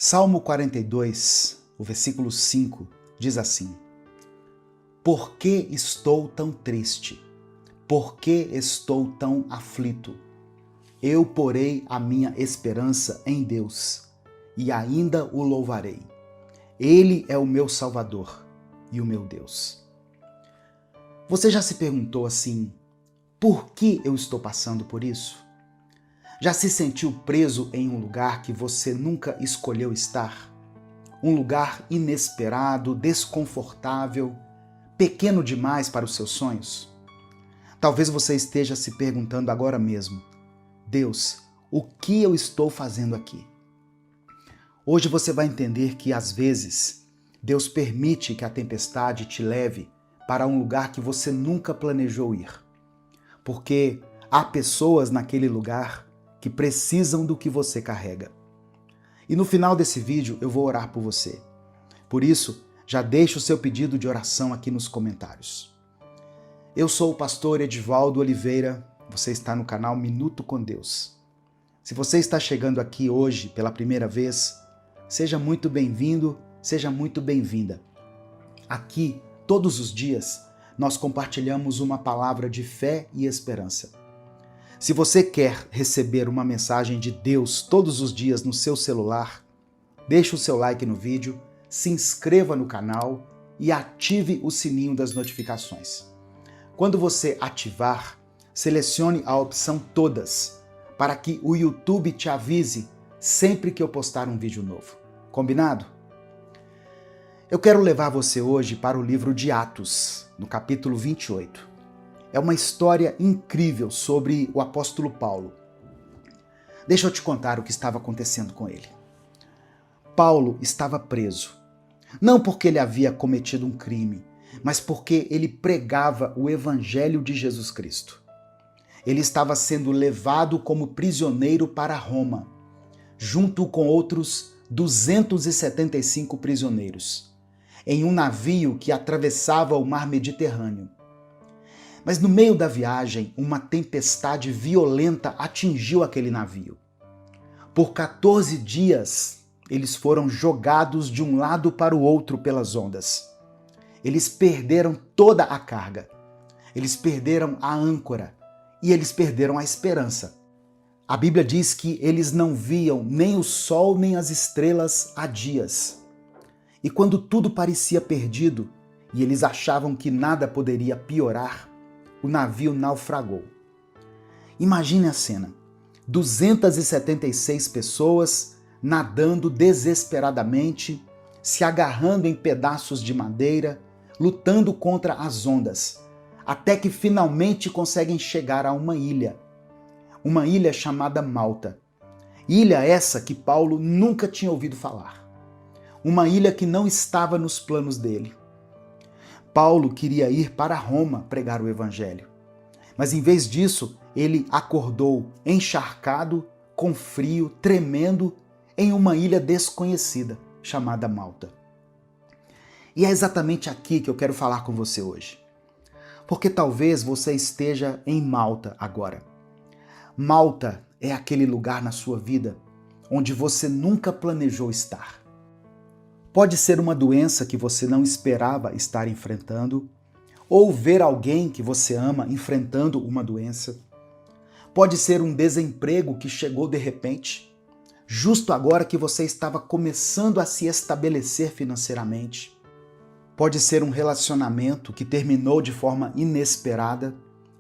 Salmo 42, o versículo 5, diz assim: Por que estou tão triste? Por que estou tão aflito? Eu porei a minha esperança em Deus e ainda o louvarei. Ele é o meu Salvador e o meu Deus. Você já se perguntou assim, por que eu estou passando por isso? Já se sentiu preso em um lugar que você nunca escolheu estar? Um lugar inesperado, desconfortável, pequeno demais para os seus sonhos? Talvez você esteja se perguntando agora mesmo: Deus, o que eu estou fazendo aqui? Hoje você vai entender que às vezes Deus permite que a tempestade te leve para um lugar que você nunca planejou ir. Porque há pessoas naquele lugar que precisam do que você carrega. E no final desse vídeo eu vou orar por você. Por isso, já deixe o seu pedido de oração aqui nos comentários. Eu sou o pastor Edivaldo Oliveira, você está no canal Minuto com Deus. Se você está chegando aqui hoje pela primeira vez, seja muito bem-vindo, seja muito bem-vinda. Aqui, todos os dias, nós compartilhamos uma palavra de fé e esperança. Se você quer receber uma mensagem de Deus todos os dias no seu celular, deixe o seu like no vídeo, se inscreva no canal e ative o sininho das notificações. Quando você ativar, selecione a opção Todas, para que o YouTube te avise sempre que eu postar um vídeo novo. Combinado? Eu quero levar você hoje para o livro de Atos, no capítulo 28. É uma história incrível sobre o apóstolo Paulo. Deixa eu te contar o que estava acontecendo com ele. Paulo estava preso, não porque ele havia cometido um crime, mas porque ele pregava o evangelho de Jesus Cristo. Ele estava sendo levado como prisioneiro para Roma, junto com outros 275 prisioneiros, em um navio que atravessava o mar Mediterrâneo. Mas no meio da viagem, uma tempestade violenta atingiu aquele navio. Por 14 dias, eles foram jogados de um lado para o outro pelas ondas. Eles perderam toda a carga. Eles perderam a âncora e eles perderam a esperança. A Bíblia diz que eles não viam nem o sol nem as estrelas há dias. E quando tudo parecia perdido e eles achavam que nada poderia piorar, o navio naufragou. Imagine a cena: 276 pessoas nadando desesperadamente, se agarrando em pedaços de madeira, lutando contra as ondas, até que finalmente conseguem chegar a uma ilha chamada Malta. Ilha essa que Paulo nunca tinha ouvido falar. Uma ilha que não estava nos planos dele. Paulo queria ir para Roma pregar o evangelho. Mas em vez disso, ele acordou encharcado, com frio, tremendo, em uma ilha desconhecida, chamada Malta. E é exatamente aqui que eu quero falar com você hoje. Porque talvez você esteja em Malta agora. Malta é aquele lugar na sua vida onde você nunca planejou estar. Pode ser uma doença que você não esperava estar enfrentando, ou ver alguém que você ama enfrentando uma doença. Pode ser um desemprego que chegou de repente, justo agora que você estava começando a se estabelecer financeiramente. Pode ser um relacionamento que terminou de forma inesperada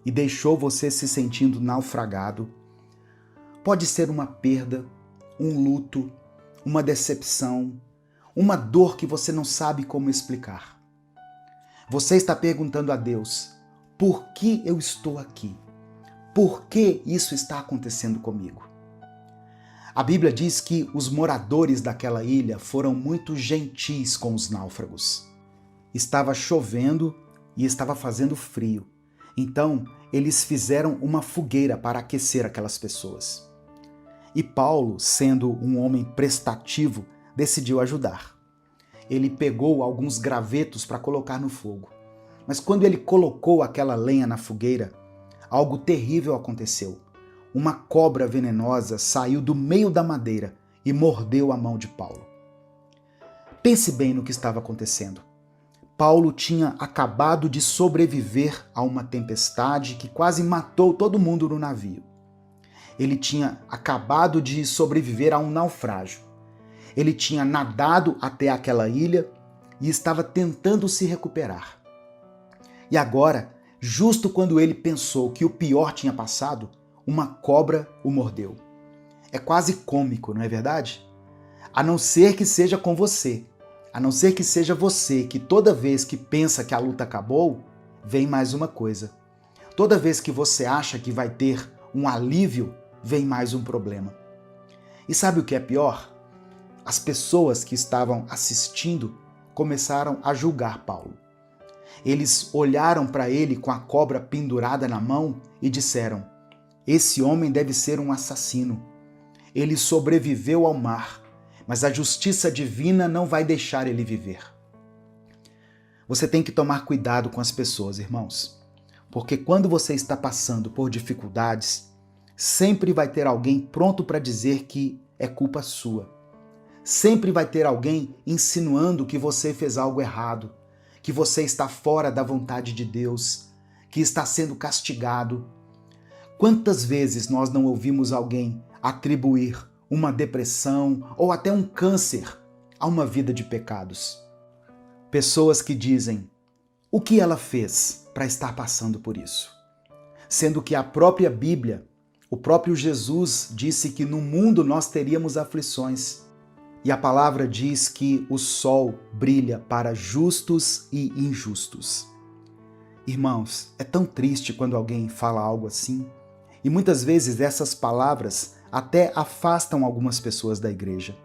e deixou você se sentindo naufragado. Pode ser uma perda, um luto, uma decepção, uma dor que você não sabe como explicar. Você está perguntando a Deus: por que eu estou aqui? Por que isso está acontecendo comigo? A Bíblia diz que os moradores daquela ilha foram muito gentis com os náufragos. Estava chovendo e estava fazendo frio. Então, eles fizeram uma fogueira para aquecer aquelas pessoas. E Paulo, sendo um homem prestativo, decidiu ajudar. Ele pegou alguns gravetos para colocar no fogo. Mas quando ele colocou aquela lenha na fogueira, algo terrível aconteceu. Uma cobra venenosa saiu do meio da madeira e mordeu a mão de Paulo. Pense bem no que estava acontecendo. Paulo tinha acabado de sobreviver a uma tempestade que quase matou todo mundo no navio. Ele tinha acabado de sobreviver a um naufrágio. Ele tinha nadado até aquela ilha e estava tentando se recuperar. E agora, justo quando ele pensou que o pior tinha passado, uma cobra o mordeu. É quase cômico, não é verdade? A não ser que seja com você. A não ser que seja você que toda vez que pensa que a luta acabou, vem mais uma coisa. Toda vez que você acha que vai ter um alívio, vem mais um problema. E sabe o que é pior? As pessoas que estavam assistindo começaram a julgar Paulo. Eles olharam para ele com a cobra pendurada na mão e disseram: "Esse homem deve ser um assassino. Ele sobreviveu ao mar, mas a justiça divina não vai deixar ele viver." Você tem que tomar cuidado com as pessoas, irmãos, porque quando você está passando por dificuldades, sempre vai ter alguém pronto para dizer que é culpa sua. Sempre vai ter alguém insinuando que você fez algo errado, que você está fora da vontade de Deus, que está sendo castigado. Quantas vezes nós não ouvimos alguém atribuir uma depressão ou até um câncer a uma vida de pecados? Pessoas que dizem: o que ela fez para estar passando por isso? Sendo que a própria Bíblia, o próprio Jesus disse que no mundo nós teríamos aflições. E a palavra diz que o sol brilha para justos e injustos. Irmãos, é tão triste quando alguém fala algo assim. E muitas vezes essas palavras até afastam algumas pessoas da igreja.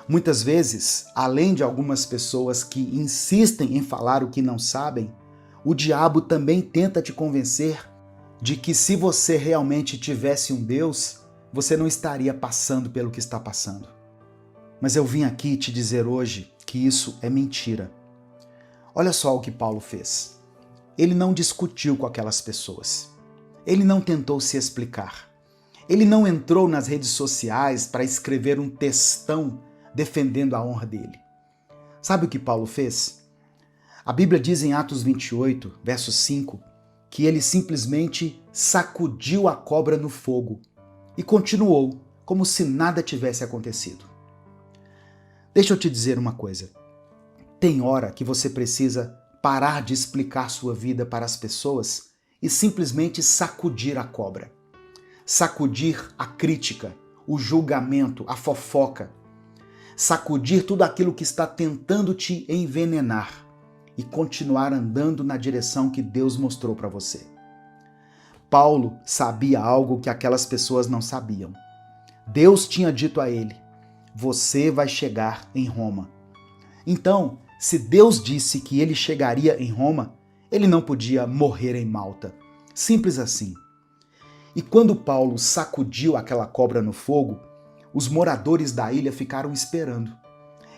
Muitas vezes, além de algumas pessoas que insistem em falar o que não sabem, o diabo também tenta te convencer de que se você realmente tivesse um Deus, você não estaria passando pelo que está passando. Mas eu vim aqui te dizer hoje que isso é mentira. Olha só o que Paulo fez. Ele não discutiu com aquelas pessoas. Ele não tentou se explicar. Ele não entrou nas redes sociais para escrever um textão defendendo a honra dele. Sabe o que Paulo fez? A Bíblia diz em Atos 28, verso 5, que ele simplesmente sacudiu a cobra no fogo e continuou como se nada tivesse acontecido. Deixa eu te dizer uma coisa. Tem hora que você precisa parar de explicar sua vida para as pessoas e simplesmente sacudir a cobra. Sacudir a crítica, o julgamento, a fofoca. Sacudir tudo aquilo que está tentando te envenenar e continuar andando na direção que Deus mostrou para você. Paulo sabia algo que aquelas pessoas não sabiam. Deus tinha dito a ele: você vai chegar em Roma. Então, se Deus disse que ele chegaria em Roma, ele não podia morrer em Malta. Simples assim. E quando Paulo sacudiu aquela cobra no fogo, os moradores da ilha ficaram esperando.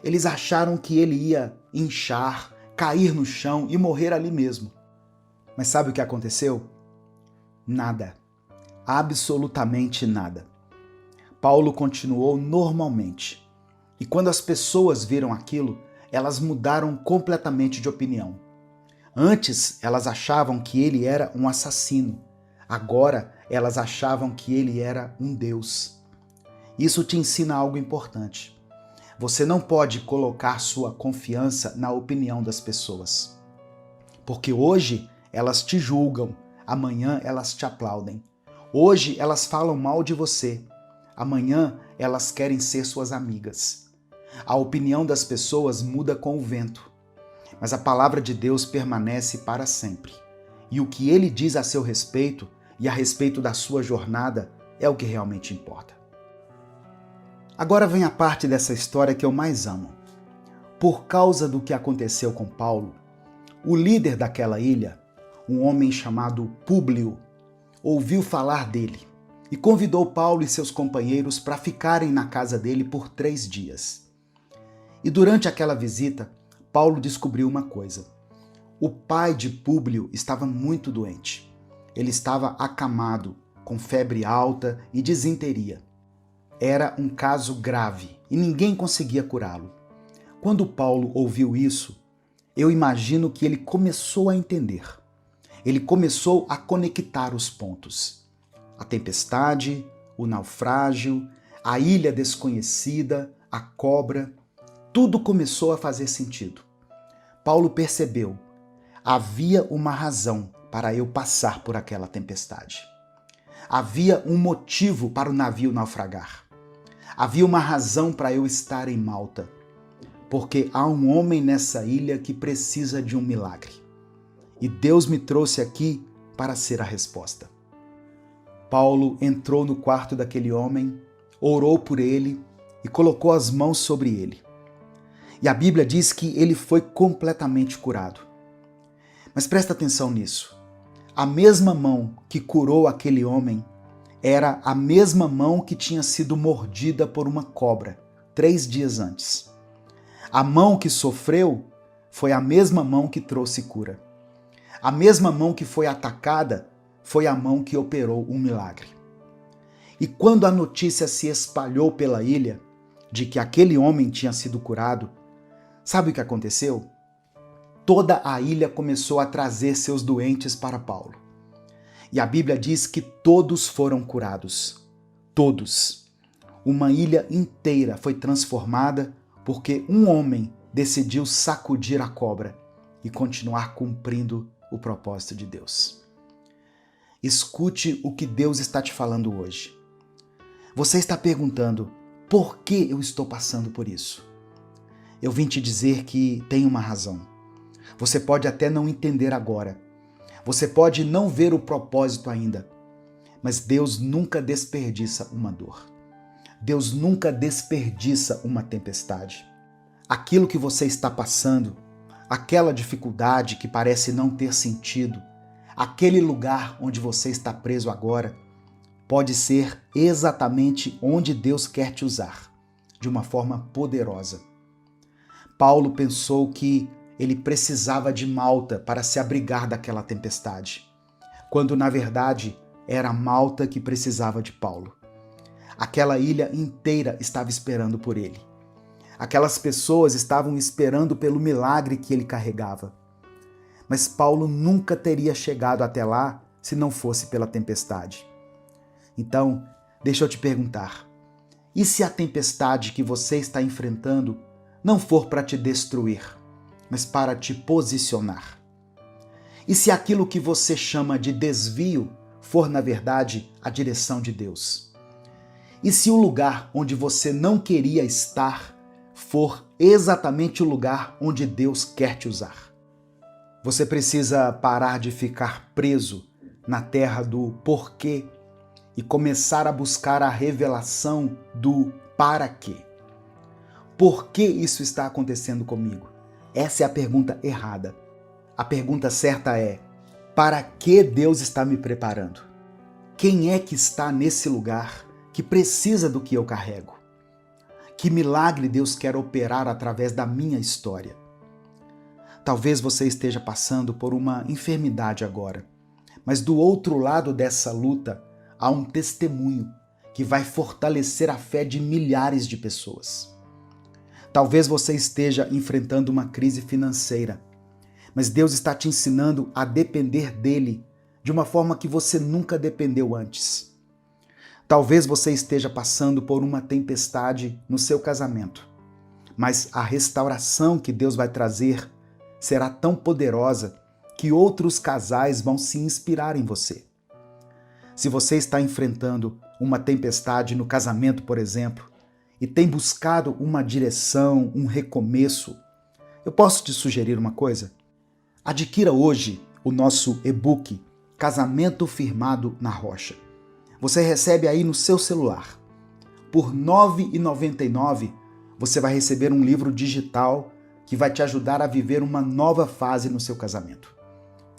Eles acharam que ele ia inchar, cair no chão e morrer ali mesmo. Mas sabe o que aconteceu? Nada. Absolutamente nada. Paulo continuou normalmente. E quando as pessoas viram aquilo, elas mudaram completamente de opinião. Antes, elas achavam que ele era um assassino. Agora, elas achavam que ele era um Deus. Isso te ensina algo importante. Você não pode colocar sua confiança na opinião das pessoas. Porque hoje elas te julgam, amanhã elas te aplaudem. Hoje elas falam mal de você. Amanhã elas querem ser suas amigas. A opinião das pessoas muda com o vento, mas a palavra de Deus permanece para sempre. E o que ele diz a seu respeito e a respeito da sua jornada é o que realmente importa. Agora vem a parte dessa história que eu mais amo. Por causa do que aconteceu com Paulo, o líder daquela ilha, um homem chamado Públio, ouviu falar dele e convidou Paulo e seus companheiros para ficarem na casa dele por 3 dias. E durante aquela visita, Paulo descobriu uma coisa. O pai de Públio estava muito doente. Ele estava acamado, com febre alta e disenteria. Era um caso grave e ninguém conseguia curá-lo. Quando Paulo ouviu isso, eu imagino que ele começou a entender. Ele começou a conectar os pontos. A tempestade, o naufrágio, a ilha desconhecida, a cobra, tudo começou a fazer sentido. Paulo percebeu, havia uma razão para eu passar por aquela tempestade. Havia um motivo para o navio naufragar. Havia uma razão para eu estar em Malta. Porque há um homem nessa ilha que precisa de um milagre. E Deus me trouxe aqui para ser a resposta. Paulo entrou no quarto daquele homem, orou por ele e colocou as mãos sobre ele. E a Bíblia diz que ele foi completamente curado. Mas presta atenção nisso. A mesma mão que curou aquele homem era a mesma mão que tinha sido mordida por uma cobra 3 dias antes. A mão que sofreu foi a mesma mão que trouxe cura. A mesma mão que foi atacada foi a mão que operou um milagre. E quando a notícia se espalhou pela ilha de que aquele homem tinha sido curado, sabe o que aconteceu? Toda a ilha começou a trazer seus doentes para Paulo. E a Bíblia diz que todos foram curados. Todos. Uma ilha inteira foi transformada porque um homem decidiu sacudir a cobra e continuar cumprindo o propósito de Deus. Escute o que Deus está te falando hoje. Você está perguntando, por que eu estou passando por isso? Eu vim te dizer que tem uma razão. Você pode até não entender agora. Você pode não ver o propósito ainda. Mas Deus nunca desperdiça uma dor. Deus nunca desperdiça uma tempestade. Aquilo que você está passando, aquela dificuldade que parece não ter sentido, aquele lugar onde você está preso agora, pode ser exatamente onde Deus quer te usar, de uma forma poderosa. Paulo pensou que ele precisava de Malta para se abrigar daquela tempestade, quando na verdade era Malta que precisava de Paulo. Aquela ilha inteira estava esperando por ele. Aquelas pessoas estavam esperando pelo milagre que ele carregava. Mas Paulo nunca teria chegado até lá se não fosse pela tempestade. Então, deixa eu te perguntar, e se a tempestade que você está enfrentando não for para te destruir, mas para te posicionar? E se aquilo que você chama de desvio for, na verdade, a direção de Deus? E se o lugar onde você não queria estar for exatamente o lugar onde Deus quer te usar? Você precisa parar de ficar preso na terra do porquê e começar a buscar a revelação do para quê. Por que isso está acontecendo comigo? Essa é a pergunta errada. A pergunta certa é: para que Deus está me preparando? Quem é que está nesse lugar que precisa do que eu carrego? Que milagre Deus quer operar através da minha história? Talvez você esteja passando por uma enfermidade agora, mas do outro lado dessa luta há um testemunho que vai fortalecer a fé de milhares de pessoas. Talvez você esteja enfrentando uma crise financeira, mas Deus está te ensinando a depender dele de uma forma que você nunca dependeu antes. Talvez você esteja passando por uma tempestade no seu casamento, mas a restauração que Deus vai trazer será tão poderosa que outros casais vão se inspirar em você. Se você está enfrentando uma tempestade no casamento, por exemplo, e tem buscado uma direção, um recomeço, eu posso te sugerir uma coisa? Adquira hoje o nosso e-book Casamento Firmado na Rocha. Você recebe aí no seu celular. Por R$ 9,99 você vai receber um livro digital que vai te ajudar a viver uma nova fase no seu casamento.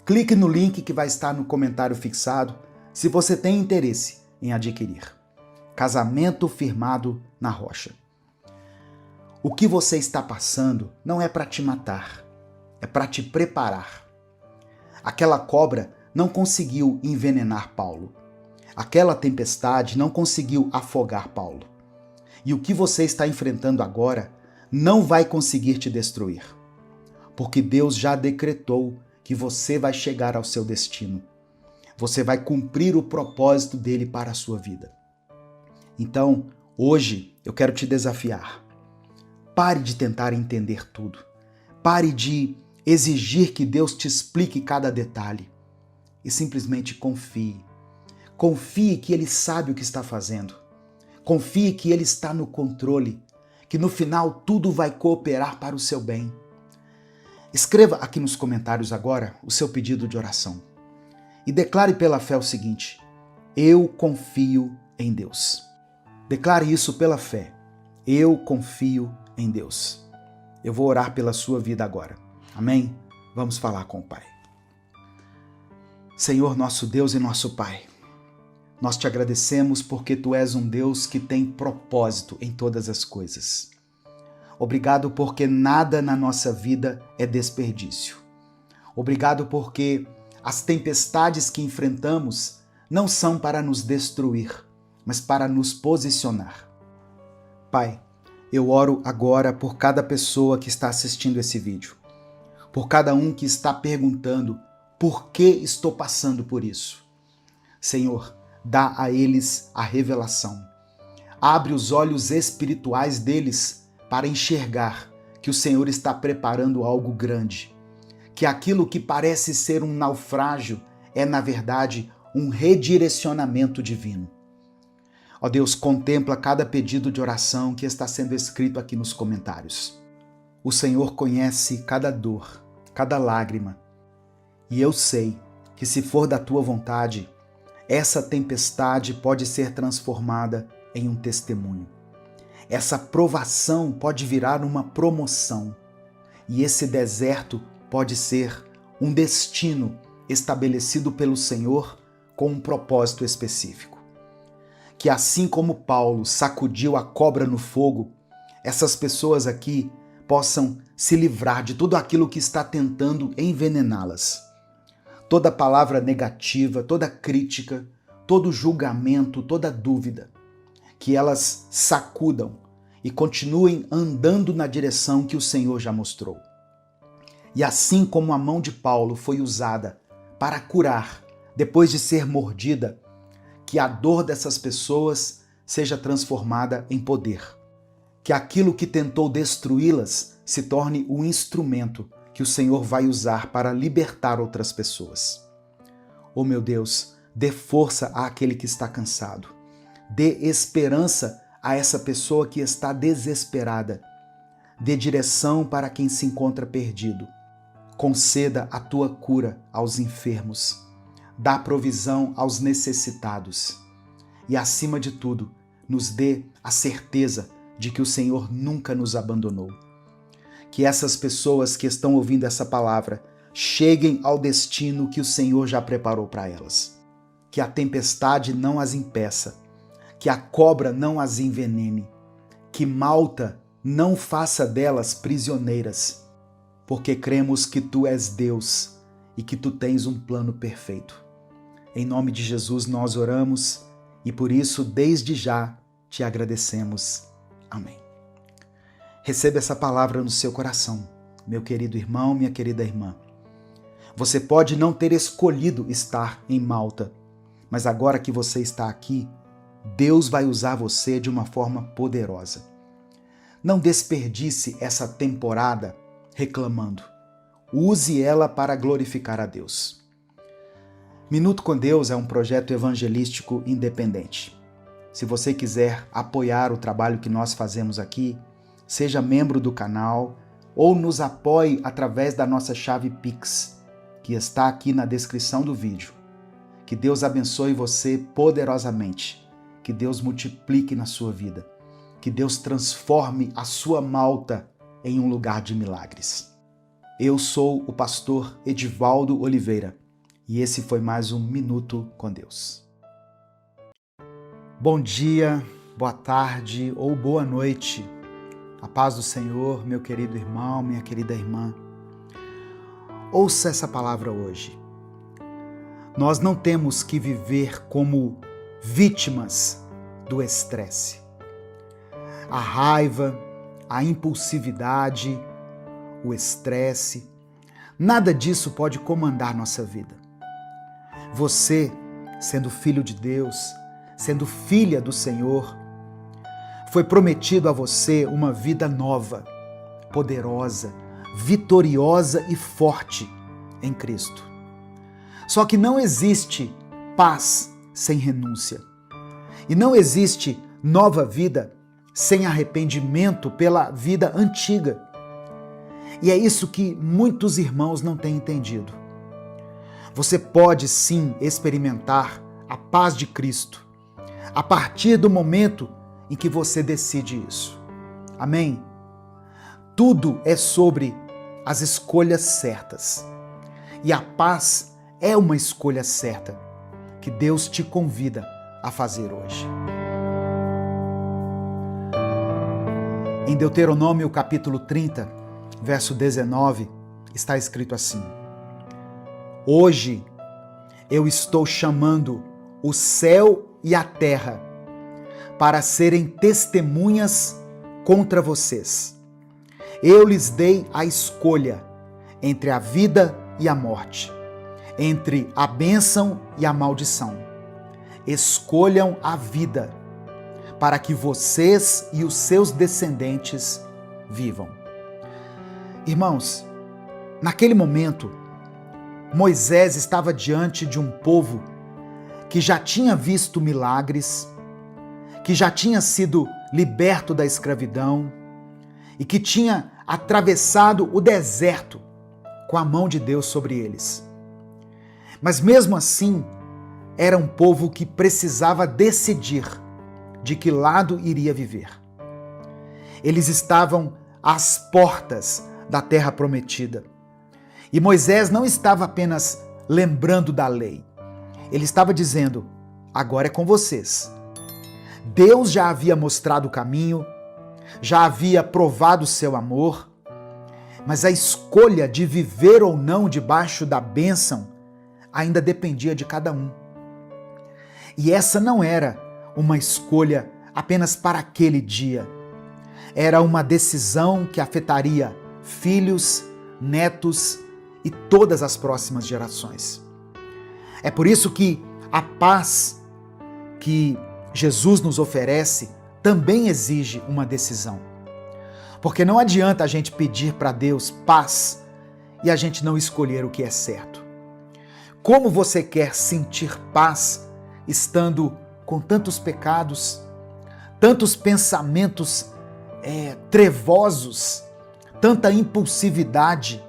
Clique no link que vai estar no comentário fixado se você tem interesse em adquirir. Casamento Firmado na Rocha. O que você está passando não é para te matar, é para te preparar. Aquela cobra não conseguiu envenenar Paulo. Aquela tempestade não conseguiu afogar Paulo. E o que você está enfrentando agora não vai conseguir te destruir, porque Deus já decretou que você vai chegar ao seu destino. Você vai cumprir o propósito dele para a sua vida. Então, hoje eu quero te desafiar. Pare de tentar entender tudo. Pare de exigir que Deus te explique cada detalhe. E simplesmente confie. Confie que Ele sabe o que está fazendo. Confie que Ele está no controle, que no final tudo vai cooperar para o seu bem. Escreva aqui nos comentários agora o seu pedido de oração. E declare pela fé o seguinte: eu confio em Deus. Declare isso pela fé. Eu confio em Deus. Eu vou orar pela sua vida agora. Amém? Vamos falar com o Pai. Senhor, nosso Deus e nosso Pai, nós te agradecemos porque Tu és um Deus que tem propósito em todas as coisas. Obrigado porque nada na nossa vida é desperdício. Obrigado porque as tempestades que enfrentamos não são para nos destruir, mas para nos posicionar. Pai, eu oro agora por cada pessoa que está assistindo esse vídeo, por cada um que está perguntando por que estou passando por isso. Senhor, dá a eles a revelação. Abre os olhos espirituais deles para enxergar que o Senhor está preparando algo grande, que aquilo que parece ser um naufrágio é, na verdade, um redirecionamento divino. Ó Deus, contempla cada pedido de oração que está sendo escrito aqui nos comentários. O Senhor conhece cada dor, cada lágrima, e eu sei que, se for da Tua vontade, essa tempestade pode ser transformada em um testemunho. Essa provação pode virar uma promoção, e esse deserto pode ser um destino estabelecido pelo Senhor com um propósito específico. Que assim como Paulo sacudiu a cobra no fogo, essas pessoas aqui possam se livrar de tudo aquilo que está tentando envenená-las. Toda palavra negativa, toda crítica, todo julgamento, toda dúvida, que elas sacudam e continuem andando na direção que o Senhor já mostrou. E assim como a mão de Paulo foi usada para curar depois de ser mordida, que a dor dessas pessoas seja transformada em poder. Que aquilo que tentou destruí-las se torne o instrumento que o Senhor vai usar para libertar outras pessoas. Oh meu Deus, dê força àquele que está cansado. Dê esperança a essa pessoa que está desesperada. Dê direção para quem se encontra perdido. Conceda a Tua cura aos enfermos. Dá provisão aos necessitados. E, acima de tudo, nos dê a certeza de que o Senhor nunca nos abandonou. Que essas pessoas que estão ouvindo essa palavra cheguem ao destino que o Senhor já preparou para elas. Que a tempestade não as impeça. Que a cobra não as envenene. Que Malta não faça delas prisioneiras. Porque cremos que Tu és Deus e que Tu tens um plano perfeito. Em nome de Jesus nós oramos e por isso desde já te agradecemos. Amém. Receba essa palavra no seu coração, meu querido irmão, minha querida irmã. Você pode não ter escolhido estar em Malta, mas agora que você está aqui, Deus vai usar você de uma forma poderosa. Não desperdice essa temporada reclamando. Use ela para glorificar a Deus. Minuto com Deus é um projeto evangelístico independente. Se você quiser apoiar o trabalho que nós fazemos aqui, seja membro do canal ou nos apoie através da nossa chave Pix, que está aqui na descrição do vídeo. Que Deus abençoe você poderosamente. Que Deus multiplique na sua vida. Que Deus transforme a sua Malta em um lugar de milagres. Eu sou o pastor Edivaldo Oliveira. E esse foi mais um Minuto com Deus. Bom dia, boa tarde ou boa noite. A paz do Senhor, meu querido irmão, minha querida irmã. Ouça essa palavra hoje. Nós não temos que viver como vítimas do estresse. A raiva, a impulsividade, o estresse. Nada disso pode comandar nossa vida. Você, sendo filho de Deus, sendo filha do Senhor, foi prometido a você uma vida nova, poderosa, vitoriosa e forte em Cristo. Só que não existe paz sem renúncia. E não existe nova vida sem arrependimento pela vida antiga. E é isso que muitos irmãos não têm entendido. Você pode sim experimentar a paz de Cristo a partir do momento em que você decide isso. Amém? Tudo é sobre as escolhas certas. E a paz é uma escolha certa que Deus te convida a fazer hoje. Em Deuteronômio capítulo 30, verso 19, está escrito assim: Hoje eu estou chamando o céu e a terra para serem testemunhas contra vocês. Eu lhes dei a escolha entre a vida e a morte, entre a bênção e a maldição. Escolham a vida, para que vocês e os seus descendentes vivam. Irmãos, naquele momento, Moisés estava diante de um povo que já tinha visto milagres, que já tinha sido liberto da escravidão e que tinha atravessado o deserto com a mão de Deus sobre eles. Mas mesmo assim, era um povo que precisava decidir de que lado iria viver. Eles estavam às portas da terra prometida. E Moisés não estava apenas lembrando da lei. Ele estava dizendo: agora é com vocês. Deus já havia mostrado o caminho, já havia provado o seu amor, mas a escolha de viver ou não debaixo da bênção ainda dependia de cada um. E essa não era uma escolha apenas para aquele dia. Era uma decisão que afetaria filhos, netos e todas as próximas gerações. É por isso que a paz que Jesus nos oferece também exige uma decisão. Porque não adianta a gente pedir para Deus paz e a gente não escolher o que é certo. Como você quer sentir paz estando com tantos pecados, tantos pensamentos trevosos, tanta impulsividade?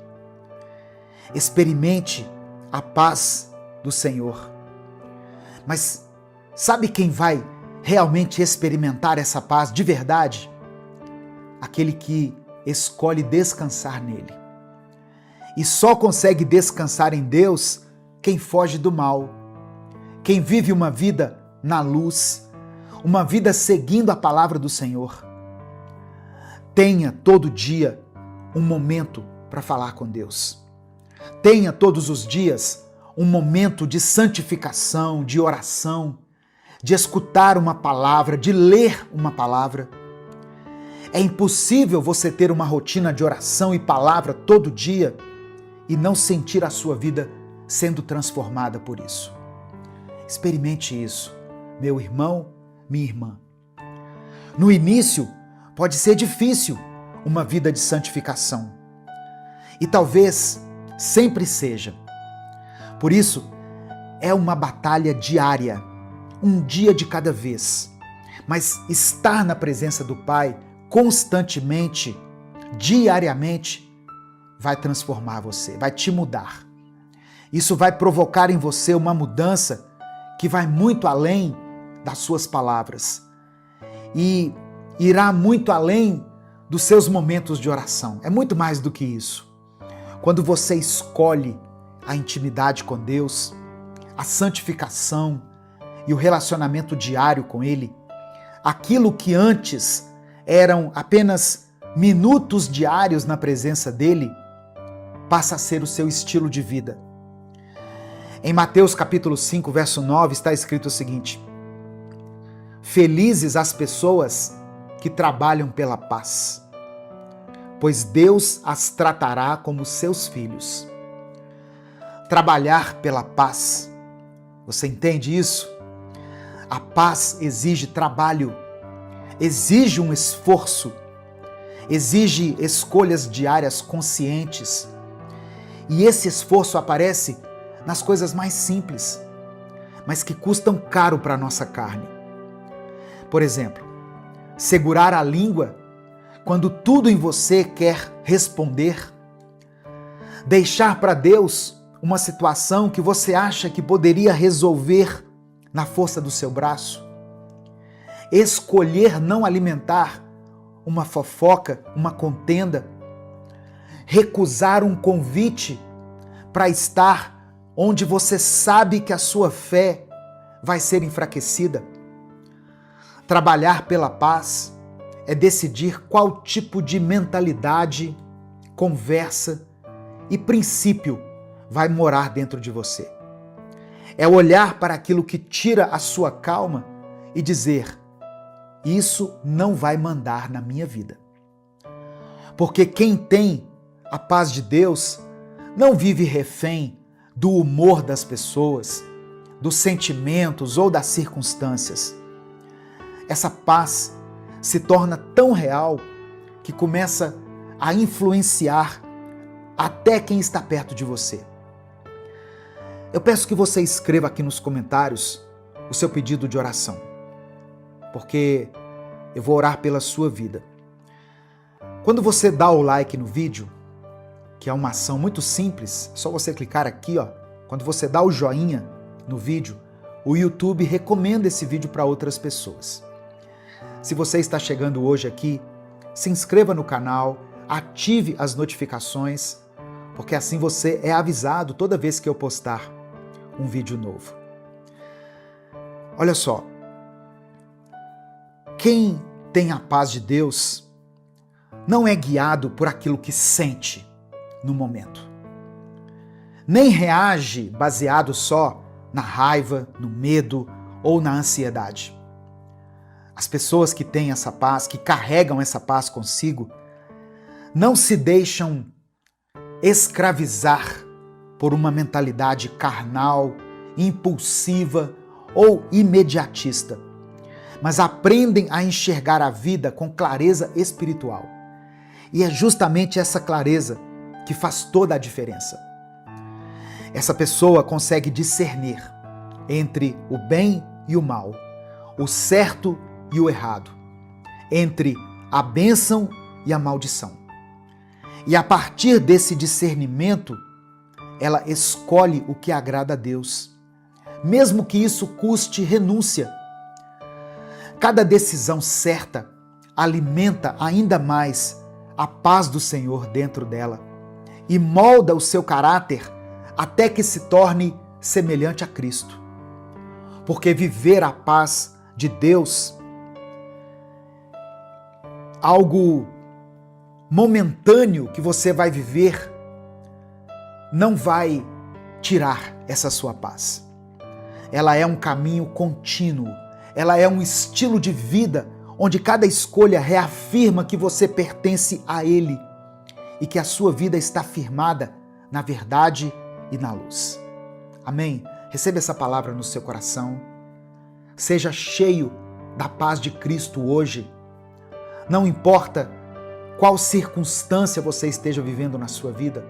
Experimente a paz do Senhor. Mas sabe quem vai realmente experimentar essa paz de verdade? Aquele que escolhe descansar nele. E só consegue descansar em Deus quem foge do mal, quem vive uma vida na luz, uma vida seguindo a palavra do Senhor. Tenha todo dia um momento para falar com Deus. Tenha todos os dias um momento de santificação, de oração, de escutar uma palavra, de ler uma palavra. É impossível você ter uma rotina de oração e palavra todo dia e não sentir a sua vida sendo transformada por isso. Experimente isso, meu irmão, minha irmã. No início, pode ser difícil uma vida de santificação. E talvez sempre seja. Por isso, é uma batalha diária, um dia de cada vez. Mas estar na presença do Pai constantemente, diariamente, vai transformar você, vai te mudar. Isso vai provocar em você uma mudança que vai muito além das suas palavras e irá muito além dos seus momentos de oração. É muito mais do que isso. Quando você escolhe a intimidade com Deus, a santificação e o relacionamento diário com Ele, aquilo que antes eram apenas minutos diários na presença dEle, passa a ser o seu estilo de vida. Em Mateus capítulo 5, verso 9, está escrito o seguinte: Felizes as pessoas que trabalham pela paz, pois Deus as tratará como seus filhos. Trabalhar pela paz. Você entende isso? A paz exige trabalho, exige um esforço, exige escolhas diárias conscientes. E esse esforço aparece nas coisas mais simples, mas que custam caro para a nossa carne. Por exemplo, segurar a língua quando tudo em você quer responder, deixar para Deus uma situação que você acha que poderia resolver na força do seu braço, escolher não alimentar uma fofoca, uma contenda, recusar um convite para estar onde você sabe que a sua fé vai ser enfraquecida. Trabalhar pela paz é decidir qual tipo de mentalidade, conversa e princípio vai morar dentro de você. É olhar para aquilo que tira a sua calma e dizer: isso não vai mandar na minha vida. Porque quem tem a paz de Deus não vive refém do humor das pessoas, dos sentimentos ou das circunstâncias. Essa paz se torna tão real que começa a influenciar até quem está perto de você. Eu peço que você escreva aqui nos comentários o seu pedido de oração, porque eu vou orar pela sua vida. Quando você dá o like no vídeo, que é uma ação muito simples, é só você clicar aqui, ó. Quando você dá o joinha no vídeo, o YouTube recomenda esse vídeo para outras pessoas. Se você está chegando hoje aqui, se inscreva no canal, ative as notificações, porque assim você é avisado toda vez que eu postar um vídeo novo. Olha só, quem tem a paz de Deus não é guiado por aquilo que sente no momento, nem reage baseado só na raiva, no medo ou na ansiedade. As pessoas que têm essa paz, que carregam essa paz consigo, não se deixam escravizar por uma mentalidade carnal, impulsiva ou imediatista, mas aprendem a enxergar a vida com clareza espiritual. E é justamente essa clareza que faz toda a diferença. Essa pessoa consegue discernir entre o bem e o mal, o certo e o errado, entre a bênção e a maldição. E a partir desse discernimento, ela escolhe o que agrada a Deus, mesmo que isso custe renúncia. Cada decisão certa alimenta ainda mais a paz do Senhor dentro dela e molda o seu caráter até que se torne semelhante a Cristo. Porque viver a paz de Deus, algo momentâneo que você vai viver, não vai tirar essa sua paz. Ela é um caminho contínuo, ela é um estilo de vida onde cada escolha reafirma que você pertence a Ele e que a sua vida está firmada na verdade e na luz. Amém? Receba essa palavra no seu coração. Seja cheio da paz de Cristo hoje. Não importa qual circunstância você esteja vivendo na sua vida,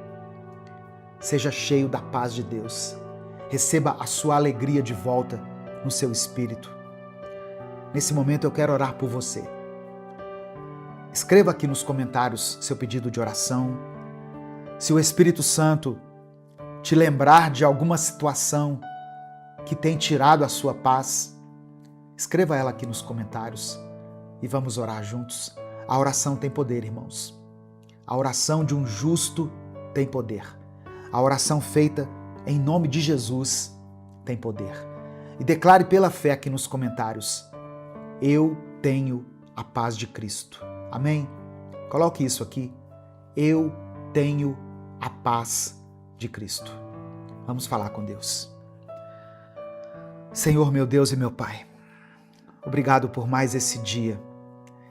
seja cheio da paz de Deus. Receba a sua alegria de volta no seu espírito. Nesse momento eu quero orar por você. Escreva aqui nos comentários seu pedido de oração. Se o Espírito Santo te lembrar de alguma situação que tem tirado a sua paz, escreva ela aqui nos comentários e vamos orar juntos. A oração tem poder, irmãos. A oração de um justo tem poder. A oração feita em nome de Jesus tem poder. E declare pela fé aqui nos comentários: eu tenho a paz de Cristo. Amém? Coloque isso aqui. Eu tenho a paz de Cristo. Vamos falar com Deus. Senhor, meu Deus e meu Pai, obrigado por mais esse dia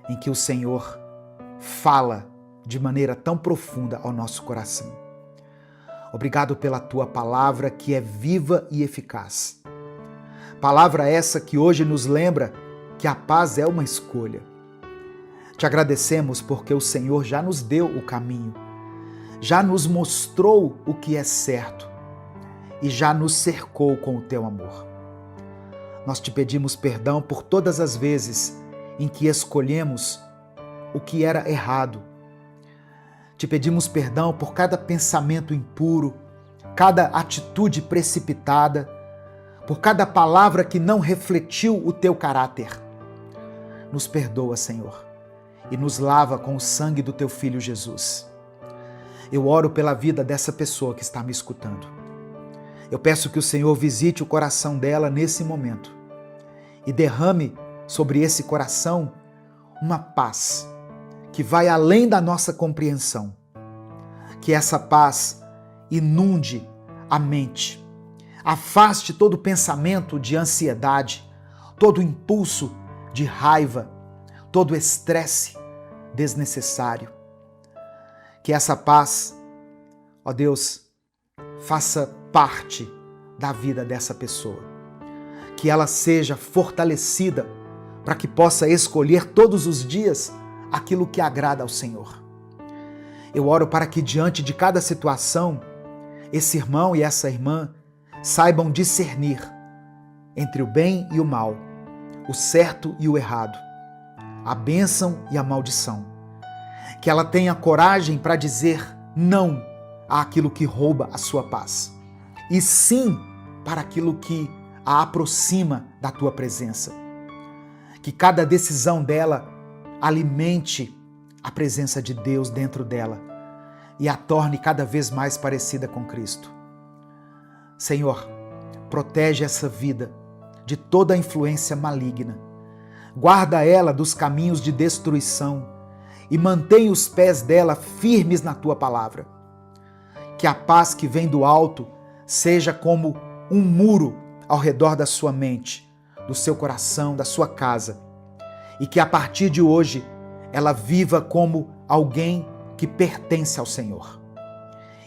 em que o Senhor fala de maneira tão profunda ao nosso coração. Obrigado pela tua palavra que é viva e eficaz. Palavra essa que hoje nos lembra que a paz é uma escolha. Te agradecemos porque o Senhor já nos deu o caminho, já nos mostrou o que é certo e já nos cercou com o teu amor. Nós te pedimos perdão por todas as vezes em que escolhemos o que era errado. Te pedimos perdão por cada pensamento impuro, cada atitude precipitada, por cada palavra que não refletiu o teu caráter. Nos perdoa, Senhor, e nos lava com o sangue do teu Filho Jesus. Eu oro pela vida dessa pessoa que está me escutando. Eu peço que o Senhor visite o coração dela nesse momento e derrame sobre esse coração uma paz que vai além da nossa compreensão. Que essa paz inunde a mente, afaste todo pensamento de ansiedade, todo impulso de raiva, todo estresse desnecessário. Que essa paz, ó Deus, faça parte da vida dessa pessoa. Que ela seja fortalecida para que possa escolher todos os dias aquilo que agrada ao Senhor. Eu oro para que diante de cada situação, esse irmão e essa irmã saibam discernir entre o bem e o mal, o certo e o errado, a bênção e a maldição. Que ela tenha coragem para dizer não àquilo que rouba a sua paz, e sim para aquilo que a aproxima da tua presença. Que cada decisão dela alimente a presença de Deus dentro dela e a torne cada vez mais parecida com Cristo. Senhor, protege essa vida de toda a influência maligna. Guarda ela dos caminhos de destruição e mantém os pés dela firmes na tua palavra. Que a paz que vem do alto seja como um muro ao redor da sua mente, do seu coração, da sua casa. E que a partir de hoje ela viva como alguém que pertence ao Senhor,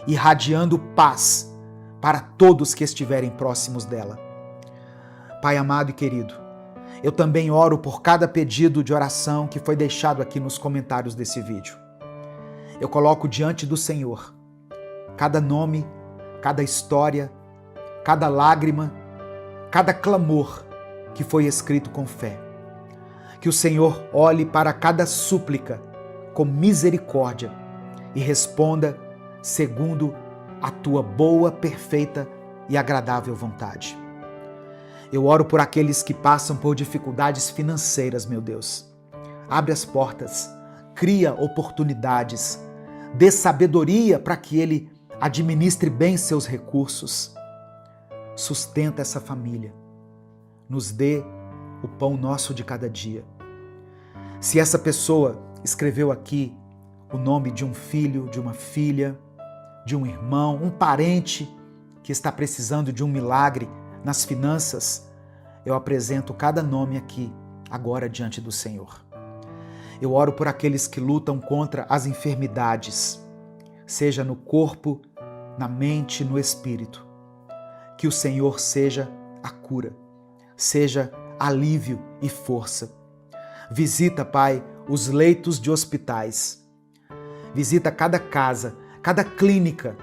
irradiando paz para todos que estiverem próximos dela. Pai amado e querido, eu também oro por cada pedido de oração que foi deixado aqui nos comentários desse vídeo. Eu coloco diante do Senhor cada nome, cada história, cada lágrima, cada clamor que foi escrito com fé. Que o Senhor olhe para cada súplica com misericórdia e responda segundo a tua boa, perfeita e agradável vontade. Eu oro por aqueles que passam por dificuldades financeiras, meu Deus. Abre as portas, cria oportunidades, dê sabedoria para que ele administre bem seus recursos. Sustenta essa família. Nos dê o pão nosso de cada dia. Se essa pessoa escreveu aqui o nome de um filho, de uma filha, de um irmão, um parente que está precisando de um milagre nas finanças, eu apresento cada nome aqui, agora diante do Senhor. Eu oro por aqueles que lutam contra as enfermidades, seja no corpo, na mente, no espírito. Que o Senhor seja a cura, seja alívio e força. Visita, Pai, os leitos de hospitais. Visita cada casa, cada clínica.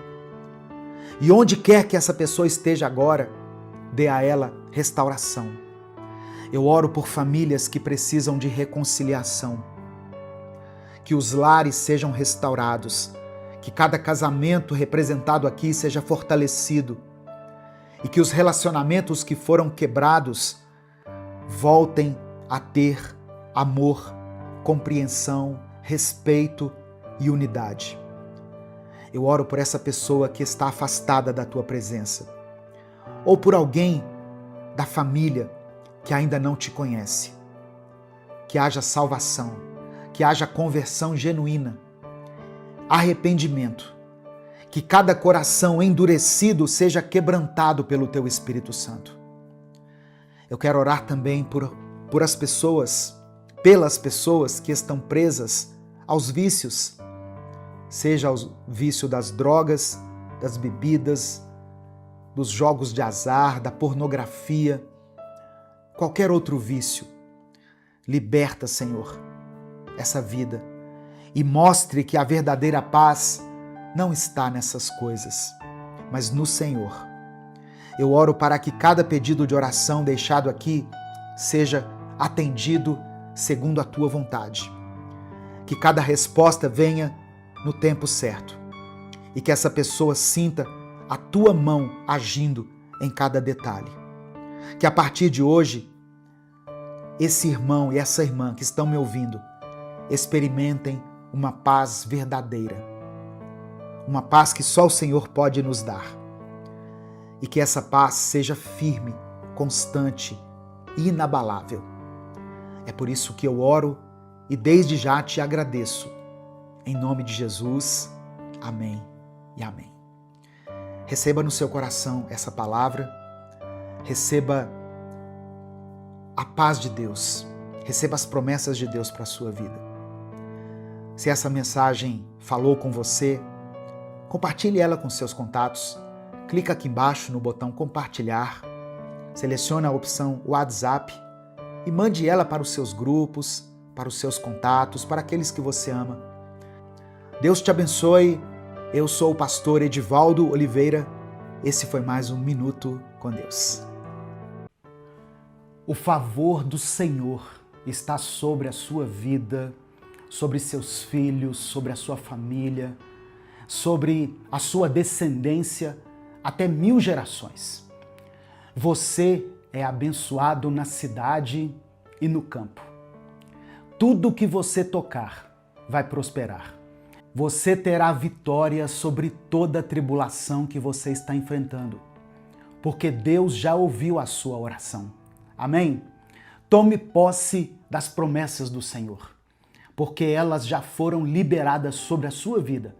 E onde quer que essa pessoa esteja agora, dê a ela restauração. Eu oro por famílias que precisam de reconciliação. Que os lares sejam restaurados. Que cada casamento representado aqui seja fortalecido. E que os relacionamentos que foram quebrados voltem a ter amor, compreensão, respeito e unidade. Eu oro por essa pessoa que está afastada da tua presença, ou por alguém da família que ainda não te conhece. Que haja salvação, que haja conversão genuína, arrependimento, que cada coração endurecido seja quebrantado pelo teu Espírito Santo. Eu quero orar também pelas pessoas que estão presas aos vícios, seja o vício das drogas, das bebidas, dos jogos de azar, da pornografia, qualquer outro vício. Liberta, Senhor, essa vida e mostre que a verdadeira paz não está nessas coisas, mas no Senhor. Eu oro para que cada pedido de oração deixado aqui seja atendido segundo a Tua vontade. Que cada resposta venha no tempo certo e que essa pessoa sinta a Tua mão agindo em cada detalhe. Que a partir de hoje, esse irmão e essa irmã que estão me ouvindo experimentem uma paz verdadeira, uma paz que só o Senhor pode nos dar. E que essa paz seja firme, constante e inabalável. É por isso que eu oro e desde já te agradeço. Em nome de Jesus, amém e amém. Receba no seu coração essa palavra, receba a paz de Deus, receba as promessas de Deus para a sua vida. Se essa mensagem falou com você, compartilhe ela com seus contatos. Clica aqui embaixo no botão compartilhar, selecione a opção WhatsApp e mande ela para os seus grupos, para os seus contatos, para aqueles que você ama. Deus te abençoe. Eu sou o pastor Edivaldo Oliveira. Esse foi mais um Minuto com Deus. O favor do Senhor está sobre a sua vida, sobre seus filhos, sobre a sua família, sobre a sua descendência, até 1000 gerações. Você é abençoado na cidade e no campo. Tudo que você tocar vai prosperar. Você terá vitória sobre toda a tribulação que você está enfrentando, porque Deus já ouviu a sua oração. Amém? Tome posse das promessas do Senhor, porque elas já foram liberadas sobre a sua vida.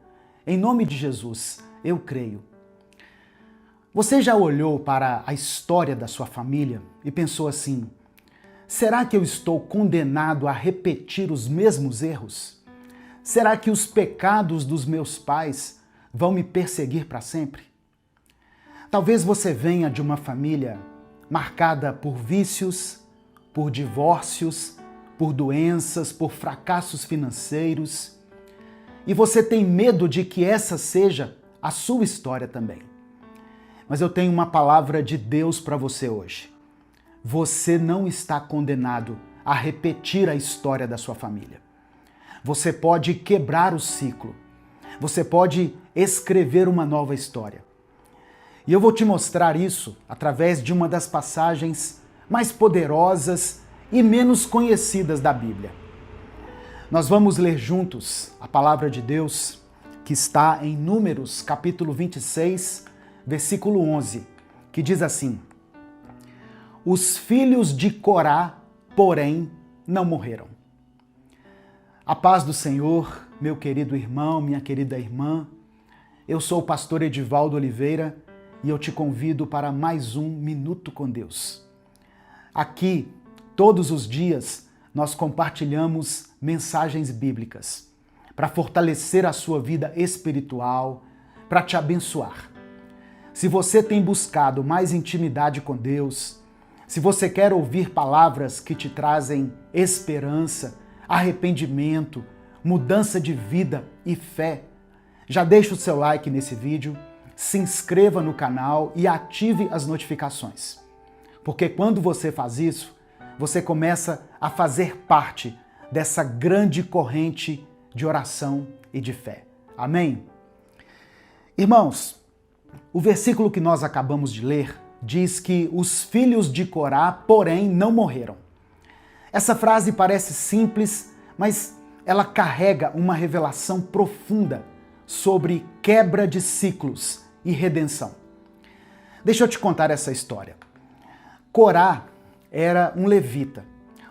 Em nome de Jesus, eu creio. Você já olhou para a história da sua família e pensou assim: será que eu estou condenado a repetir os mesmos erros? Será que os pecados dos meus pais vão me perseguir para sempre? Talvez você venha de uma família marcada por vícios, por divórcios, por doenças, por fracassos financeiros, e você tem medo de que essa seja a sua história também. Mas eu tenho uma palavra de Deus para você hoje. Você não está condenado a repetir a história da sua família. Você pode quebrar o ciclo. Você pode escrever uma nova história. E eu vou te mostrar isso através de uma das passagens mais poderosas e menos conhecidas da Bíblia. Nós vamos ler juntos a palavra de Deus que está em Números, capítulo 26, versículo 11, que diz assim: Os filhos de Corá, porém, não morreram. A paz do Senhor, meu querido irmão, minha querida irmã. Eu sou o pastor Edivaldo Oliveira e eu te convido para mais um Minuto com Deus. Aqui, todos os dias, nós compartilhamos mensagens bíblicas para fortalecer a sua vida espiritual, para te abençoar. Se você tem buscado mais intimidade com Deus, se você quer ouvir palavras que te trazem esperança, arrependimento, mudança de vida e fé, já deixa o seu like nesse vídeo, se inscreva no canal e ative as notificações. Porque quando você faz isso, você começa a fazer parte dessa grande corrente de oração e de fé. Amém? Irmãos, o versículo que nós acabamos de ler diz que os filhos de Corá, porém, não morreram. Essa frase parece simples, mas ela carrega uma revelação profunda sobre quebra de ciclos e redenção. Deixa eu te contar essa história. Corá era um levita,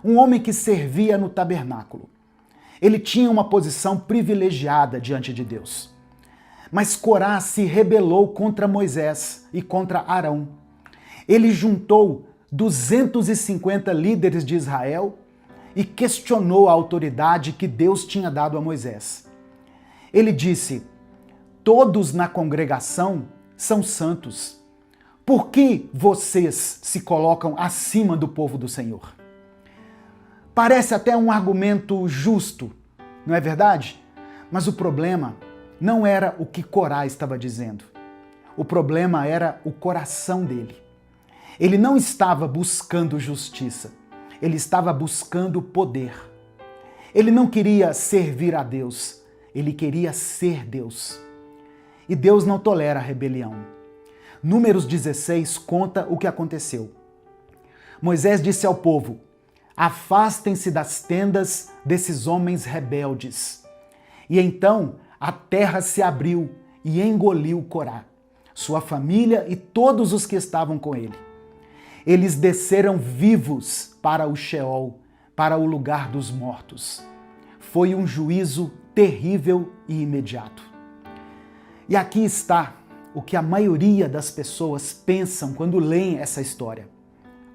um homem que servia no tabernáculo. Ele tinha uma posição privilegiada diante de Deus. Mas Corá se rebelou contra Moisés e contra Arão. Ele juntou 250 líderes de Israel e questionou a autoridade que Deus tinha dado a Moisés. Ele disse: todos na congregação são santos. Por que vocês se colocam acima do povo do Senhor? Parece até um argumento justo, não é verdade? Mas o problema não era o que Corá estava dizendo. O problema era o coração dele. Ele não estava buscando justiça, ele estava buscando poder. Ele não queria servir a Deus, ele queria ser Deus. E Deus não tolera a rebelião. Números 16 conta o que aconteceu. Moisés disse ao povo: afastem-se das tendas desses homens rebeldes. E então a terra se abriu e engoliu Corá, sua família e todos os que estavam com ele. Eles desceram vivos para o Sheol, para o lugar dos mortos. Foi um juízo terrível e imediato. E aqui está o que a maioria das pessoas pensam quando leem essa história.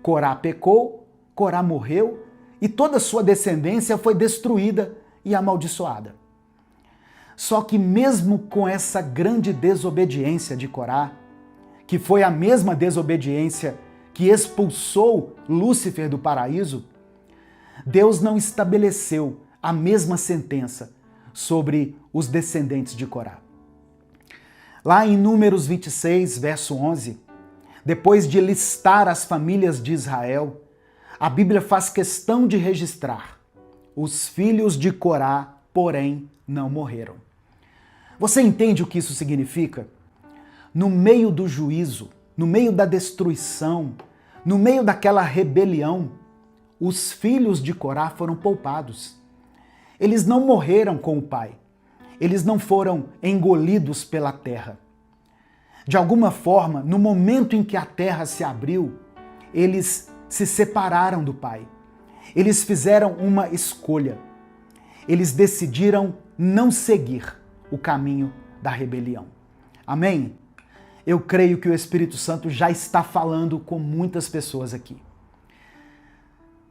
Corá pecou, Corá morreu e toda sua descendência foi destruída e amaldiçoada. Só que mesmo com essa grande desobediência de Corá, que foi a mesma desobediência que expulsou Lúcifer do paraíso, Deus não estabeleceu a mesma sentença sobre os descendentes de Corá. Lá em Números 26, verso 11, depois de listar as famílias de Israel, a Bíblia faz questão de registrar: os filhos de Corá, porém, não morreram. Você entende o que isso significa? No meio do juízo, no meio da destruição, no meio daquela rebelião, os filhos de Corá foram poupados. Eles não morreram com o pai. Eles não foram engolidos pela terra. De alguma forma, no momento em que a terra se abriu, eles se separaram do pai. Eles fizeram uma escolha. Eles decidiram não seguir o caminho da rebelião. Amém? Eu creio que o Espírito Santo já está falando com muitas pessoas aqui.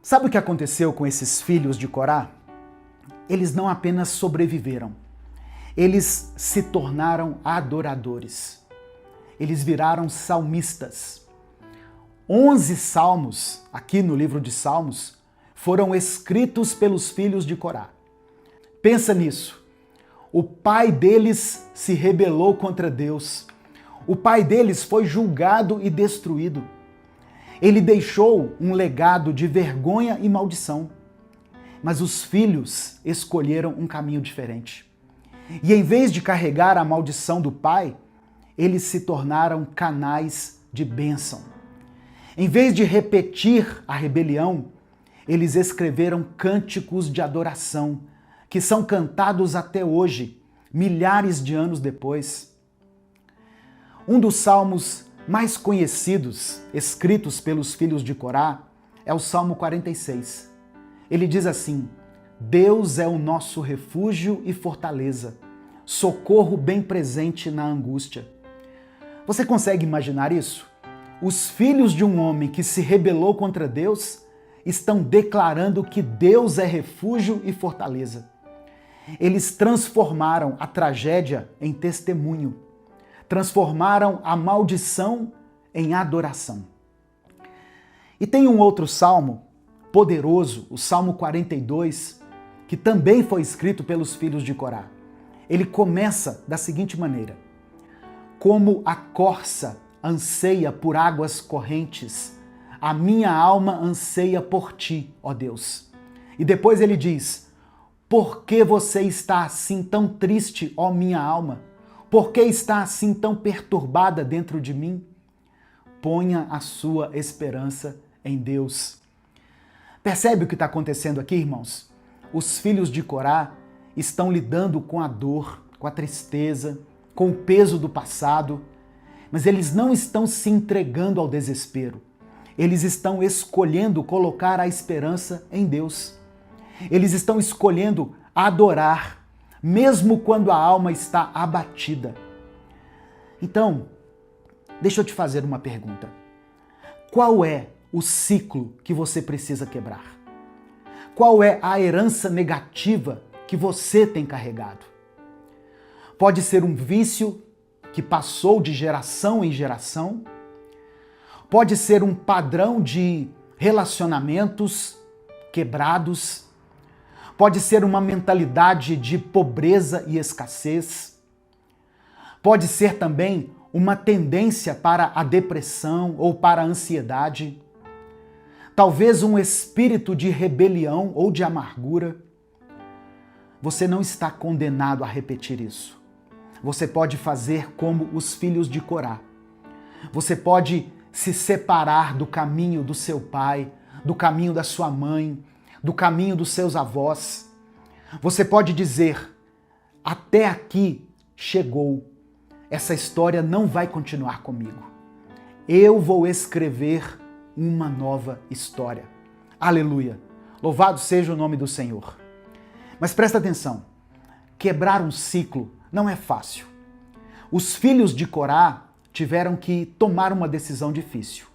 Sabe o que aconteceu com esses filhos de Corá? Eles não apenas sobreviveram, eles se tornaram adoradores. Eles viraram salmistas. 11 salmos, aqui no livro de Salmos, foram escritos pelos filhos de Corá. Pensa nisso. O pai deles se rebelou contra Deus. O pai deles foi julgado e destruído. Ele deixou um legado de vergonha e maldição. Mas os filhos escolheram um caminho diferente. E em vez de carregar a maldição do pai, eles se tornaram canais de bênção. Em vez de repetir a rebelião, eles escreveram cânticos de adoração, que são cantados até hoje, milhares de anos depois. Um dos salmos mais conhecidos, escritos pelos filhos de Corá, é o Salmo 46. Ele diz assim: Deus é o nosso refúgio e fortaleza, socorro bem presente na angústia. Você consegue imaginar isso? Os filhos de um homem que se rebelou contra Deus estão declarando que Deus é refúgio e fortaleza. Eles transformaram a tragédia em testemunho, transformaram a maldição em adoração. E tem um outro salmo poderoso, o Salmo 42, que também foi escrito pelos filhos de Corá. Ele começa da seguinte maneira: como a corça anseia por águas correntes, a minha alma anseia por ti, ó Deus. E depois ele diz: por que você está assim tão triste, ó minha alma? Por que está assim tão perturbada dentro de mim? Ponha a sua esperança em Deus. Percebe o que está acontecendo aqui, irmãos? Os filhos de Corá estão lidando com a dor, com a tristeza, com o peso do passado, mas eles não estão se entregando ao desespero. Eles estão escolhendo colocar a esperança em Deus. Eles estão escolhendo adorar, mesmo quando a alma está abatida. Então, deixa eu te fazer uma pergunta. Qual é o ciclo que você precisa quebrar? Qual é a herança negativa que você tem carregado? pode ser um vício que passou de geração em geração, pode ser um padrão de relacionamentos quebrados, pode ser uma mentalidade de pobreza e escassez, pode ser também uma tendência para a depressão ou para a ansiedade, talvez um espírito de rebelião ou de amargura. Você não está condenado a repetir isso. Você pode fazer como os filhos de Corá. Você pode se separar do caminho do seu pai, do caminho da sua mãe, do caminho dos seus avós. Você pode dizer: até aqui chegou. Essa história não vai continuar comigo. Eu vou escrever uma nova história. Aleluia! Louvado seja o nome do Senhor. Mas presta atenção, quebrar um ciclo não é fácil. Os filhos de Corá tiveram que tomar uma decisão difícil.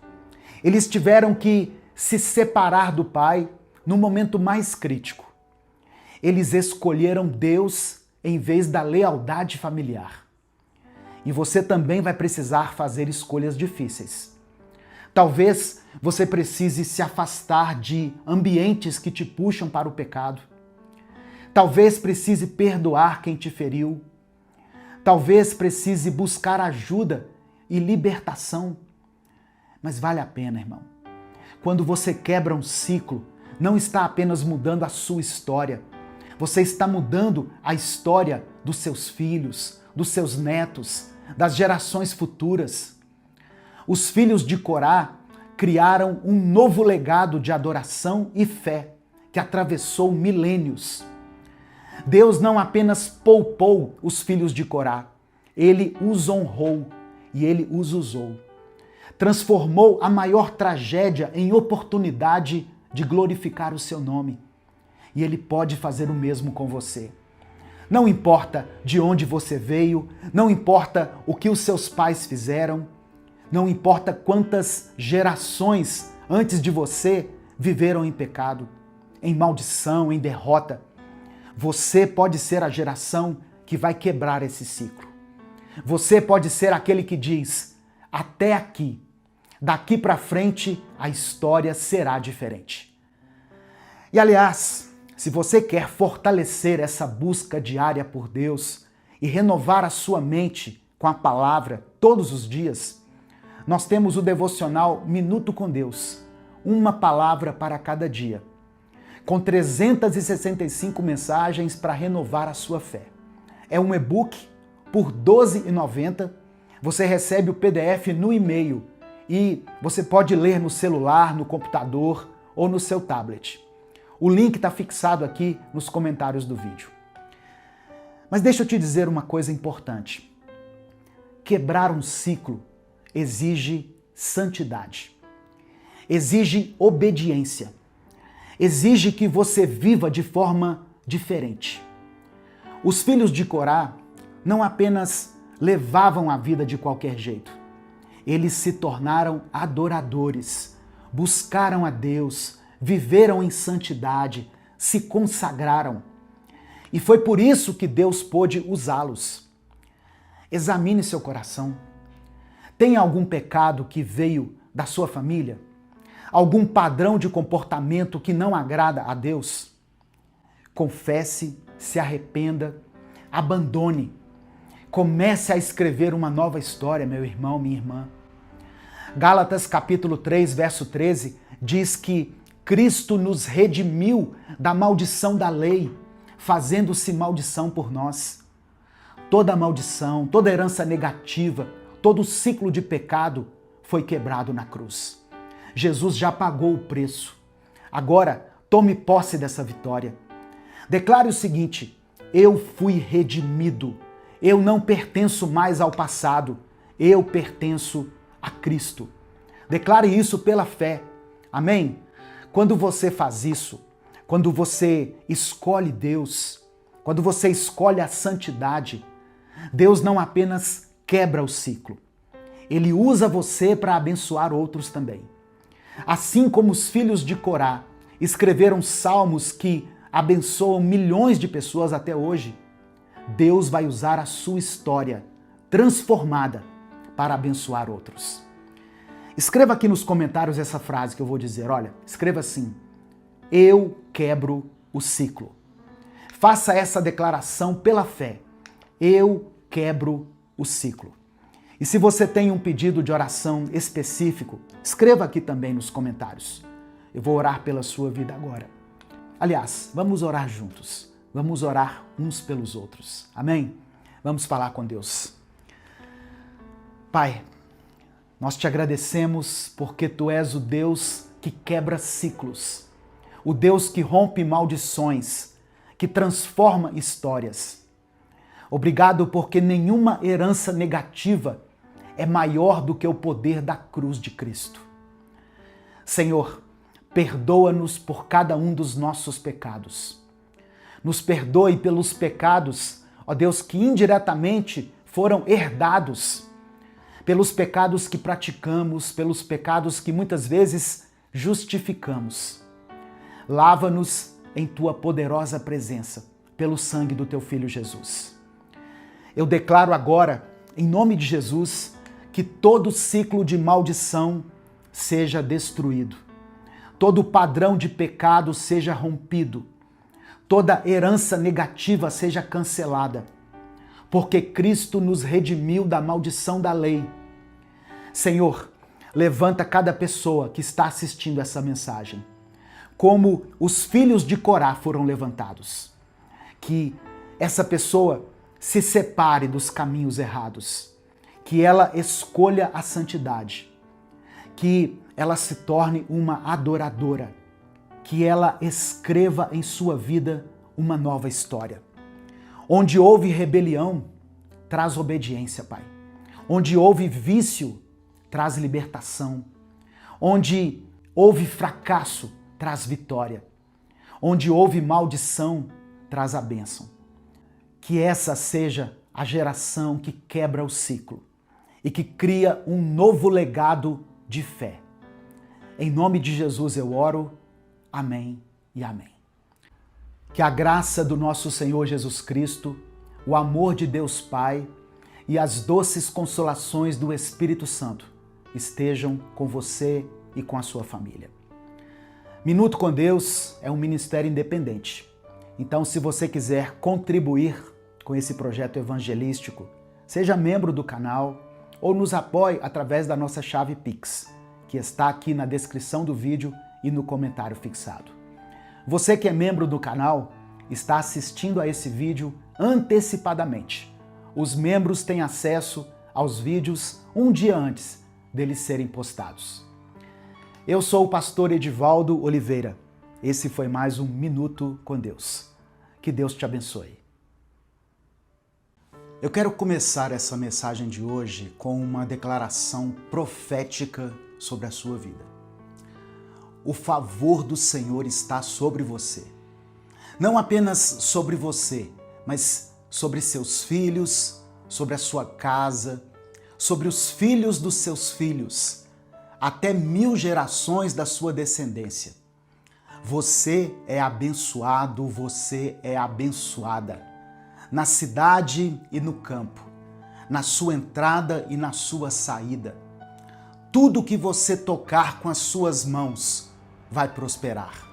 Eles tiveram que se separar do pai no momento mais crítico. Eles escolheram Deus em vez da lealdade familiar. E você também vai precisar fazer escolhas difíceis. Talvez você precise se afastar de ambientes que te puxam para o pecado. Talvez precise perdoar quem te feriu. Talvez precise buscar ajuda e libertação. Mas vale a pena, irmão. Quando você quebra um ciclo, não está apenas mudando a sua história. Você está mudando a história dos seus filhos, dos seus netos, das gerações futuras. Os filhos de Corá criaram um novo legado de adoração e fé que atravessou milênios. Deus não apenas poupou os filhos de Corá, ele os honrou e ele os usou. Transformou a maior tragédia em oportunidade de glorificar o seu nome. E ele pode fazer o mesmo com você. Não importa de onde você veio, não importa o que os seus pais fizeram, não importa quantas gerações antes de você viveram em pecado, em maldição, em derrota. Você pode ser a geração que vai quebrar esse ciclo. Você pode ser aquele que diz: até aqui, daqui para frente a história será diferente. E aliás, se você quer fortalecer essa busca diária por Deus e renovar a sua mente com a palavra todos os dias, nós temos o devocional Minuto com Deus, uma palavra para cada dia, com 365 mensagens para renovar a sua fé. É um e-book por R$ 12,90. Você recebe o PDF no e-mail e você pode ler no celular, no computador ou no seu tablet. O link está fixado aqui nos comentários do vídeo. Mas deixa eu te dizer uma coisa importante. Quebrar um ciclo exige santidade, exige obediência, exige que você viva de forma diferente. Os filhos de Corá não apenas levavam a vida de qualquer jeito, eles se tornaram adoradores, buscaram a Deus, viveram em santidade, se consagraram. E foi por isso que Deus pôde usá-los. Examine seu coração. Tem algum pecado que veio da sua família? Algum padrão de comportamento que não agrada a Deus? Confesse, se arrependa, abandone. Comece a escrever uma nova história, meu irmão, minha irmã. Gálatas capítulo 3, verso 13, diz que Cristo nos redimiu da maldição da lei, fazendo-se maldição por nós. Toda maldição, toda herança negativa, todo ciclo de pecado foi quebrado na cruz. Jesus já pagou o preço. Agora, tome posse dessa vitória. Declare o seguinte: eu fui redimido. Eu não pertenço mais ao passado. Eu pertenço a Cristo. Declare isso pela fé. Amém? Quando você faz isso, quando você escolhe Deus, quando você escolhe a santidade, Deus não apenas quebra o ciclo, Ele usa você para abençoar outros também. Assim como os filhos de Corá escreveram salmos que abençoam milhões de pessoas até hoje, Deus vai usar a sua história transformada para abençoar outros. Escreva aqui nos comentários essa frase que eu vou dizer. Olha, escreva assim: eu quebro o ciclo. Faça essa declaração pela fé. Eu quebro o ciclo. E se você tem um pedido de oração específico, escreva aqui também nos comentários. Eu vou orar pela sua vida agora. Aliás, vamos orar juntos. Vamos orar uns pelos outros. Amém? Vamos falar com Deus. Pai, nós te agradecemos porque Tu és o Deus que quebra ciclos, o Deus que rompe maldições, que transforma histórias. Obrigado porque nenhuma herança negativa é maior do que o poder da cruz de Cristo. Senhor, perdoa-nos por cada um dos nossos pecados. Nos perdoe pelos pecados, ó Deus, que indiretamente foram herdados, pelos pecados que praticamos, pelos pecados que muitas vezes justificamos. Lava-nos em Tua poderosa presença, pelo sangue do Teu Filho Jesus. Eu declaro agora, em nome de Jesus, que todo ciclo de maldição seja destruído, todo padrão de pecado seja rompido, toda herança negativa seja cancelada, porque Cristo nos redimiu da maldição da lei. Senhor, levanta cada pessoa que está assistindo essa mensagem, como os filhos de Corá foram levantados. Que essa pessoa se separe dos caminhos errados, que ela escolha a santidade, que ela se torne uma adoradora, que ela escreva em sua vida uma nova história. Onde houve rebelião, traz obediência, Pai. Onde houve vício, traz libertação. Onde houve fracasso, traz vitória. Onde houve maldição, traz a bênção. Que essa seja a geração que quebra o ciclo e que cria um novo legado de fé. Em nome de Jesus eu oro. Amém e amém. Que a graça do nosso Senhor Jesus Cristo, o amor de Deus Pai e as doces consolações do Espírito Santo estejam com você e com a sua família. Minuto com Deus é um ministério independente. Então, se você quiser contribuir com esse projeto evangelístico, seja membro do canal ou nos apoie através da nossa chave Pix, que está aqui na descrição do vídeo e no comentário fixado. Você que é membro do canal está assistindo a esse vídeo antecipadamente. Os membros têm acesso aos vídeos um dia antes deles serem postados. Eu sou o pastor Edivaldo Oliveira. Esse foi mais um Minuto com Deus. Que Deus te abençoe. Eu quero começar essa mensagem de hoje com uma declaração profética sobre a sua vida. O favor do Senhor está sobre você. Não apenas sobre você, mas sobre seus filhos, sobre a sua casa, sobre os filhos dos seus filhos, até 1000 gerações da sua descendência. Você é abençoado, você é abençoada, na cidade e no campo, na sua entrada e na sua saída. Tudo que você tocar com as suas mãos vai prosperar.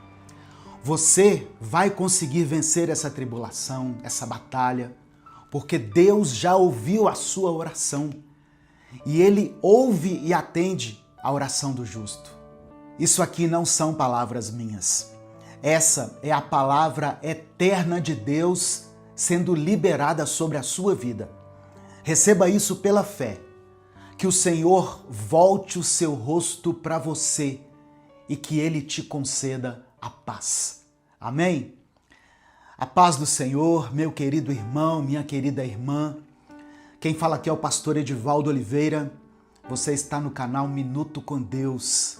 Você vai conseguir vencer essa tribulação, essa batalha, porque Deus já ouviu a sua oração e Ele ouve e atende a oração do justo. Isso aqui não são palavras minhas. Essa é a palavra eterna de Deus sendo liberada sobre a sua vida. Receba isso pela fé. Que o Senhor volte o seu rosto para você e que Ele te conceda a paz. Amém? A paz do Senhor, meu querido irmão, minha querida irmã. Quem fala aqui é o pastor Edivaldo Oliveira. Você está no canal Minuto com Deus.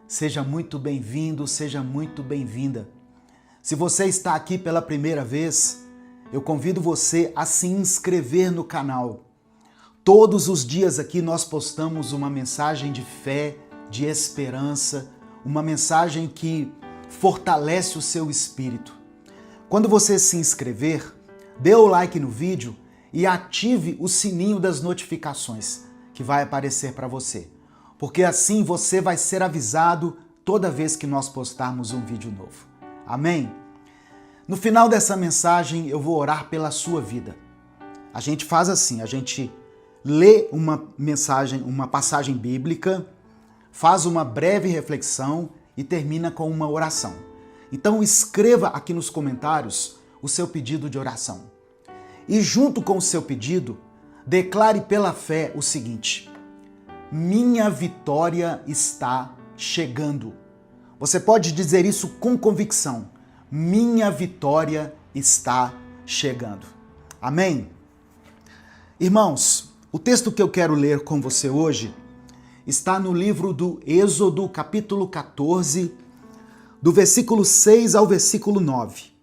Seja muito bem-vindo, seja muito bem-vinda. Se você está aqui pela primeira vez, eu convido você a se inscrever no canal. Todos os dias aqui nós postamos uma mensagem de fé, de esperança, uma mensagem que fortalece o seu espírito. Quando você se inscrever, dê o like no vídeo e ative o sininho das notificações que vai aparecer para você, porque assim você vai ser avisado toda vez que nós postarmos um vídeo novo. Amém? No final dessa mensagem eu vou orar pela sua vida. A gente faz assim, a gente lê uma passagem bíblica, faz uma breve reflexão e termina com uma oração. Então escreva aqui nos comentários o seu pedido de oração. E junto com o seu pedido, declare pela fé o seguinte: minha vitória está chegando. Você pode dizer isso com convicção. Minha vitória está chegando. Amém? Irmãos, o texto que eu quero ler com você hoje está no livro do Êxodo, capítulo 14, do versículo 6 ao versículo 9.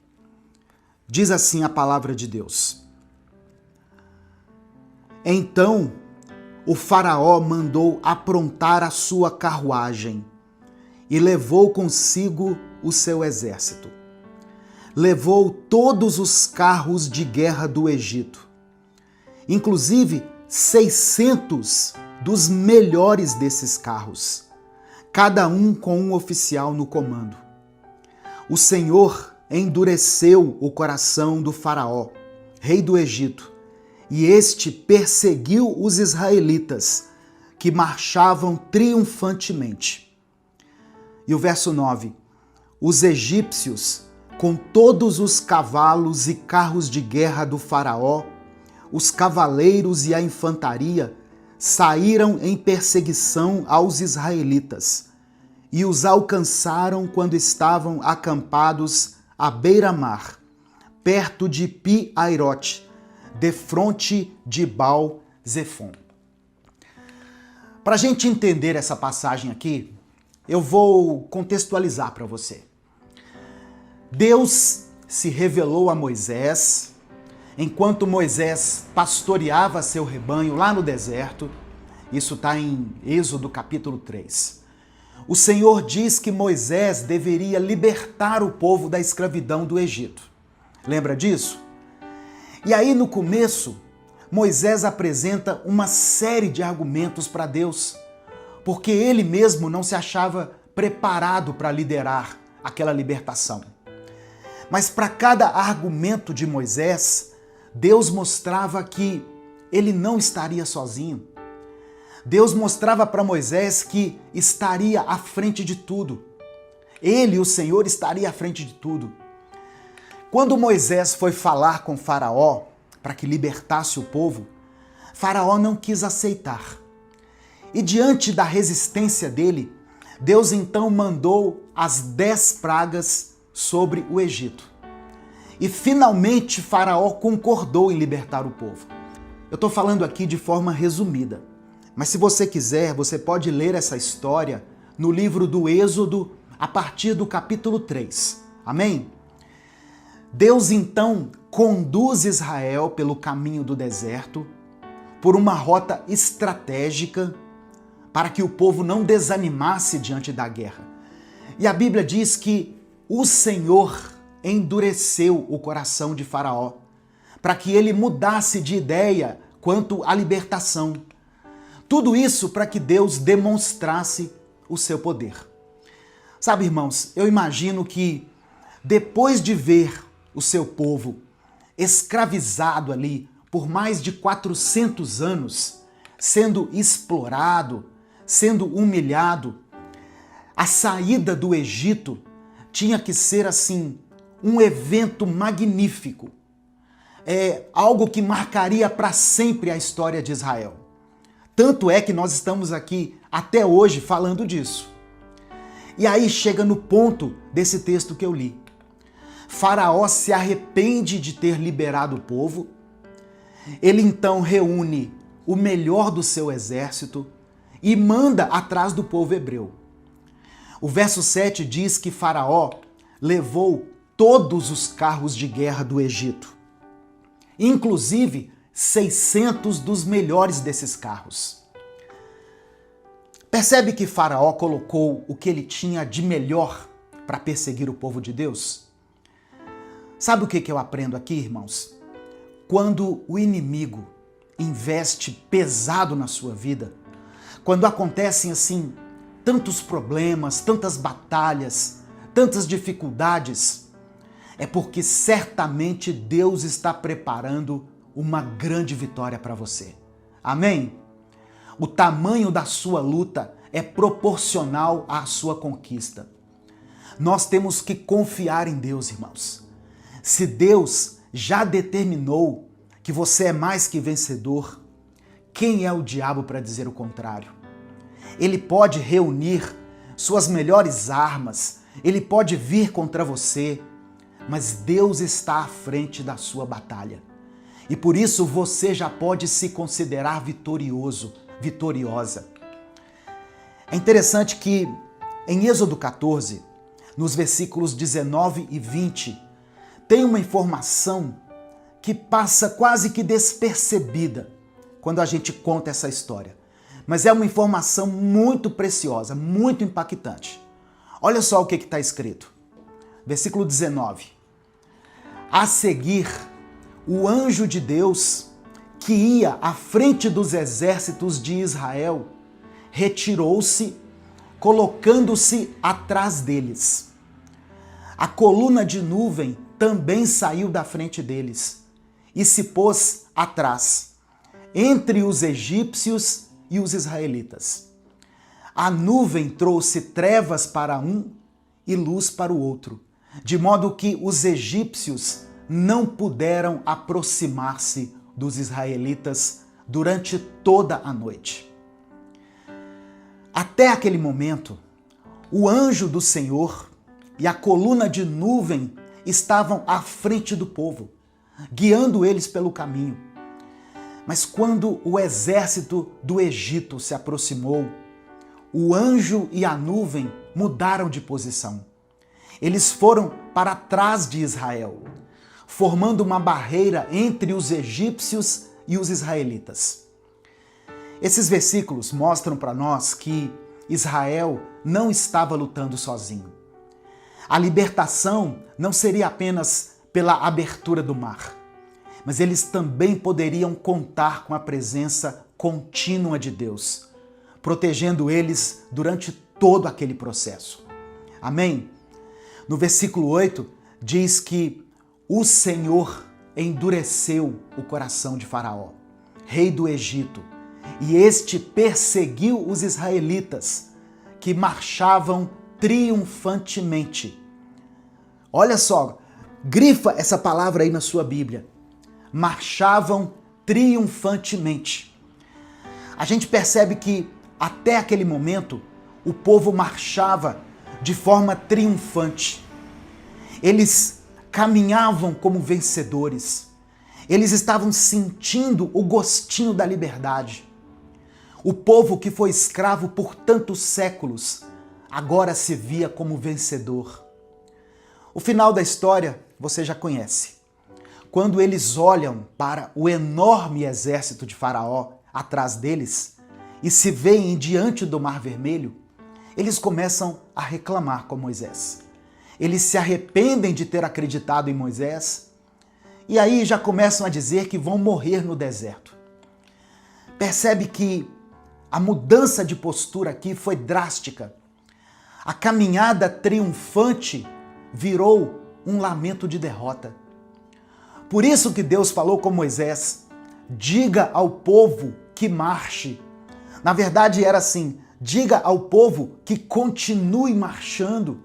Diz assim a palavra de Deus: Então o faraó mandou aprontar a sua carruagem e levou consigo o seu exército. Levou todos os carros de guerra do Egito, inclusive 600 dos melhores desses carros, cada um com um oficial no comando. O Senhor endureceu o coração do faraó, rei do Egito, e este perseguiu os israelitas, que marchavam triunfantemente. E o verso 9: os egípcios, com todos os cavalos e carros de guerra do faraó, os cavaleiros e a infantaria, saíram em perseguição aos israelitas e os alcançaram quando estavam acampados à beira-mar, perto de Pi-Airote, defronte de Baal-Zefon. Para a gente entender essa passagem aqui, eu vou contextualizar para você. Deus se revelou a Moisés enquanto Moisés pastoreava seu rebanho lá no deserto. Isso está em Êxodo capítulo 3. O Senhor diz que Moisés deveria libertar o povo da escravidão do Egito. Lembra disso? E aí no começo, Moisés apresenta uma série de argumentos para Deus, porque ele mesmo não se achava preparado para liderar aquela libertação. Mas para cada argumento de Moisés, Deus mostrava que ele não estaria sozinho. Deus mostrava para Moisés que estaria à frente de tudo. Ele, o Senhor, estaria à frente de tudo. Quando Moisés foi falar com Faraó para que libertasse o povo, Faraó não quis aceitar. E diante da resistência dele, Deus então mandou as 10 pragas sobre o Egito. E finalmente Faraó concordou em libertar o povo. Eu estou falando aqui de forma resumida, mas se você quiser, você pode ler essa história no livro do Êxodo, a partir do capítulo 3. Amém? Deus então conduz Israel pelo caminho do deserto, por uma rota estratégica, para que o povo não desanimasse diante da guerra. E a Bíblia diz que o Senhor endureceu o coração de Faraó, para que ele mudasse de ideia quanto à libertação. Tudo isso para que Deus demonstrasse o seu poder. Sabe, irmãos, eu imagino que depois de ver o seu povo escravizado ali por mais de 400 anos, sendo explorado, sendo humilhado, a saída do Egito tinha que ser assim um evento magnífico. É algo que marcaria para sempre a história de Israel. Tanto é que nós estamos aqui até hoje falando disso. E aí chega no ponto desse texto que eu li. Faraó se arrepende de ter liberado o povo. Ele então reúne o melhor do seu exército e manda atrás do povo hebreu. O verso 7 diz que Faraó levou todos os carros de guerra do Egito, inclusive 600 dos melhores desses carros. Percebe que Faraó colocou o que ele tinha de melhor para perseguir o povo de Deus? Sabe o que eu aprendo aqui, irmãos? quando o inimigo investe pesado na sua vida, quando acontecem assim tantos problemas, tantas batalhas, tantas dificuldades, é porque certamente Deus está preparando uma grande vitória para você. Amém? O tamanho da sua luta é proporcional à sua conquista. Nós temos que confiar em Deus, irmãos. Se Deus já determinou que você é mais que vencedor, quem é o diabo para dizer o contrário? Ele pode reunir suas melhores armas, ele pode vir contra você, mas Deus está à frente da sua batalha. E por isso você já pode se considerar vitorioso, vitoriosa. É interessante que em Êxodo 14, nos versículos 19 e 20, tem uma informação que passa quase que despercebida quando a gente conta essa história. Mas é uma informação muito preciosa, muito impactante. Olha só o que está escrito. Versículo 19. A seguir, o anjo de Deus, que ia à frente dos exércitos de Israel, retirou-se, colocando-se atrás deles. A coluna de nuvem também saiu da frente deles e se pôs atrás, entre os egípcios e os israelitas. A nuvem trouxe trevas para um e luz para o outro, de modo que os egípcios não puderam aproximar-se dos israelitas durante toda a noite. Até aquele momento, o anjo do Senhor e a coluna de nuvem estavam à frente do povo, guiando eles pelo caminho. Mas quando o exército do Egito se aproximou, o anjo e a nuvem mudaram de posição. Eles foram para trás de Israel, formando uma barreira entre os egípcios e os israelitas. Esses versículos mostram para nós que Israel não estava lutando sozinho. A libertação não seria apenas pela abertura do mar, mas eles também poderiam contar com a presença contínua de Deus, protegendo eles durante todo aquele processo. Amém? No versículo 8, diz que o Senhor endureceu o coração de Faraó, rei do Egito, e este perseguiu os israelitas, que marchavam triunfantemente. Olha só, grifa essa palavra aí na sua Bíblia. Marchavam triunfantemente. A gente percebe que até aquele momento o povo marchava de forma triunfante. Eles caminhavam como vencedores. Eles estavam sentindo o gostinho da liberdade. O povo que foi escravo por tantos séculos agora se via como vencedor. O final da história você já conhece. Quando eles olham para o enorme exército de Faraó atrás deles e se veem diante do Mar Vermelho, eles começam a reclamar com Moisés. Eles se arrependem de ter acreditado em Moisés e aí já começam a dizer que vão morrer no deserto. Percebe que a mudança de postura aqui foi drástica. A caminhada triunfante virou um lamento de derrota. Por isso que Deus falou com Moisés: diga ao povo que marche. Na verdade era assim: diga ao povo que continue marchando.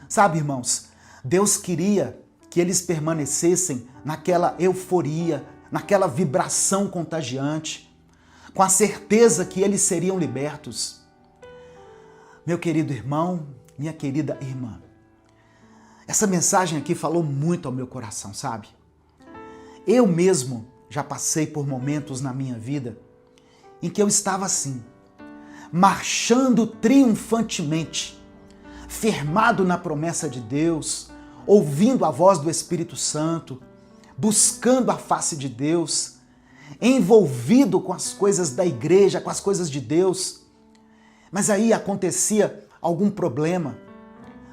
Sabe, irmãos, Deus queria que eles permanecessem naquela euforia, naquela vibração contagiante, com a certeza que eles seriam libertos. Meu querido irmão, minha querida irmã, essa mensagem aqui falou muito ao meu coração, sabe? Eu mesmo já passei por momentos na minha vida em que eu estava assim, marchando triunfantemente, firmado na promessa de Deus, ouvindo a voz do Espírito Santo, buscando a face de Deus, envolvido com as coisas da igreja, com as coisas de Deus. Mas aí acontecia algum problema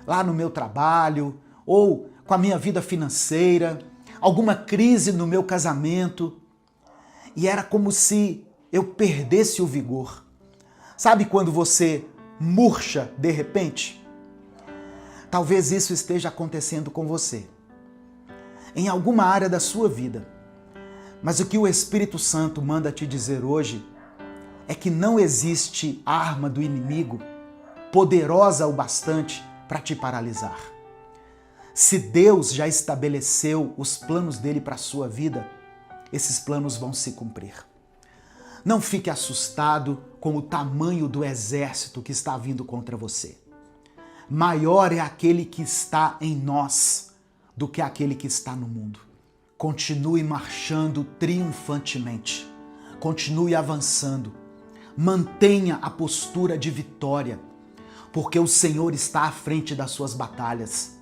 lá no meu trabalho ou com a minha vida financeira, alguma crise no meu casamento, e era como se eu perdesse o vigor. Sabe quando você murcha de repente? Talvez isso esteja acontecendo com você, em alguma área da sua vida. Mas o que o Espírito Santo manda te dizer hoje é que não existe arma do inimigo poderosa o bastante para te paralisar. Se Deus já estabeleceu os planos dele para a sua vida, esses planos vão se cumprir. Não fique assustado com o tamanho do exército que está vindo contra você. Maior é aquele que está em nós do que aquele que está no mundo. Continue marchando triunfantemente. Continue avançando. Mantenha a postura de vitória, porque o Senhor está à frente das suas batalhas.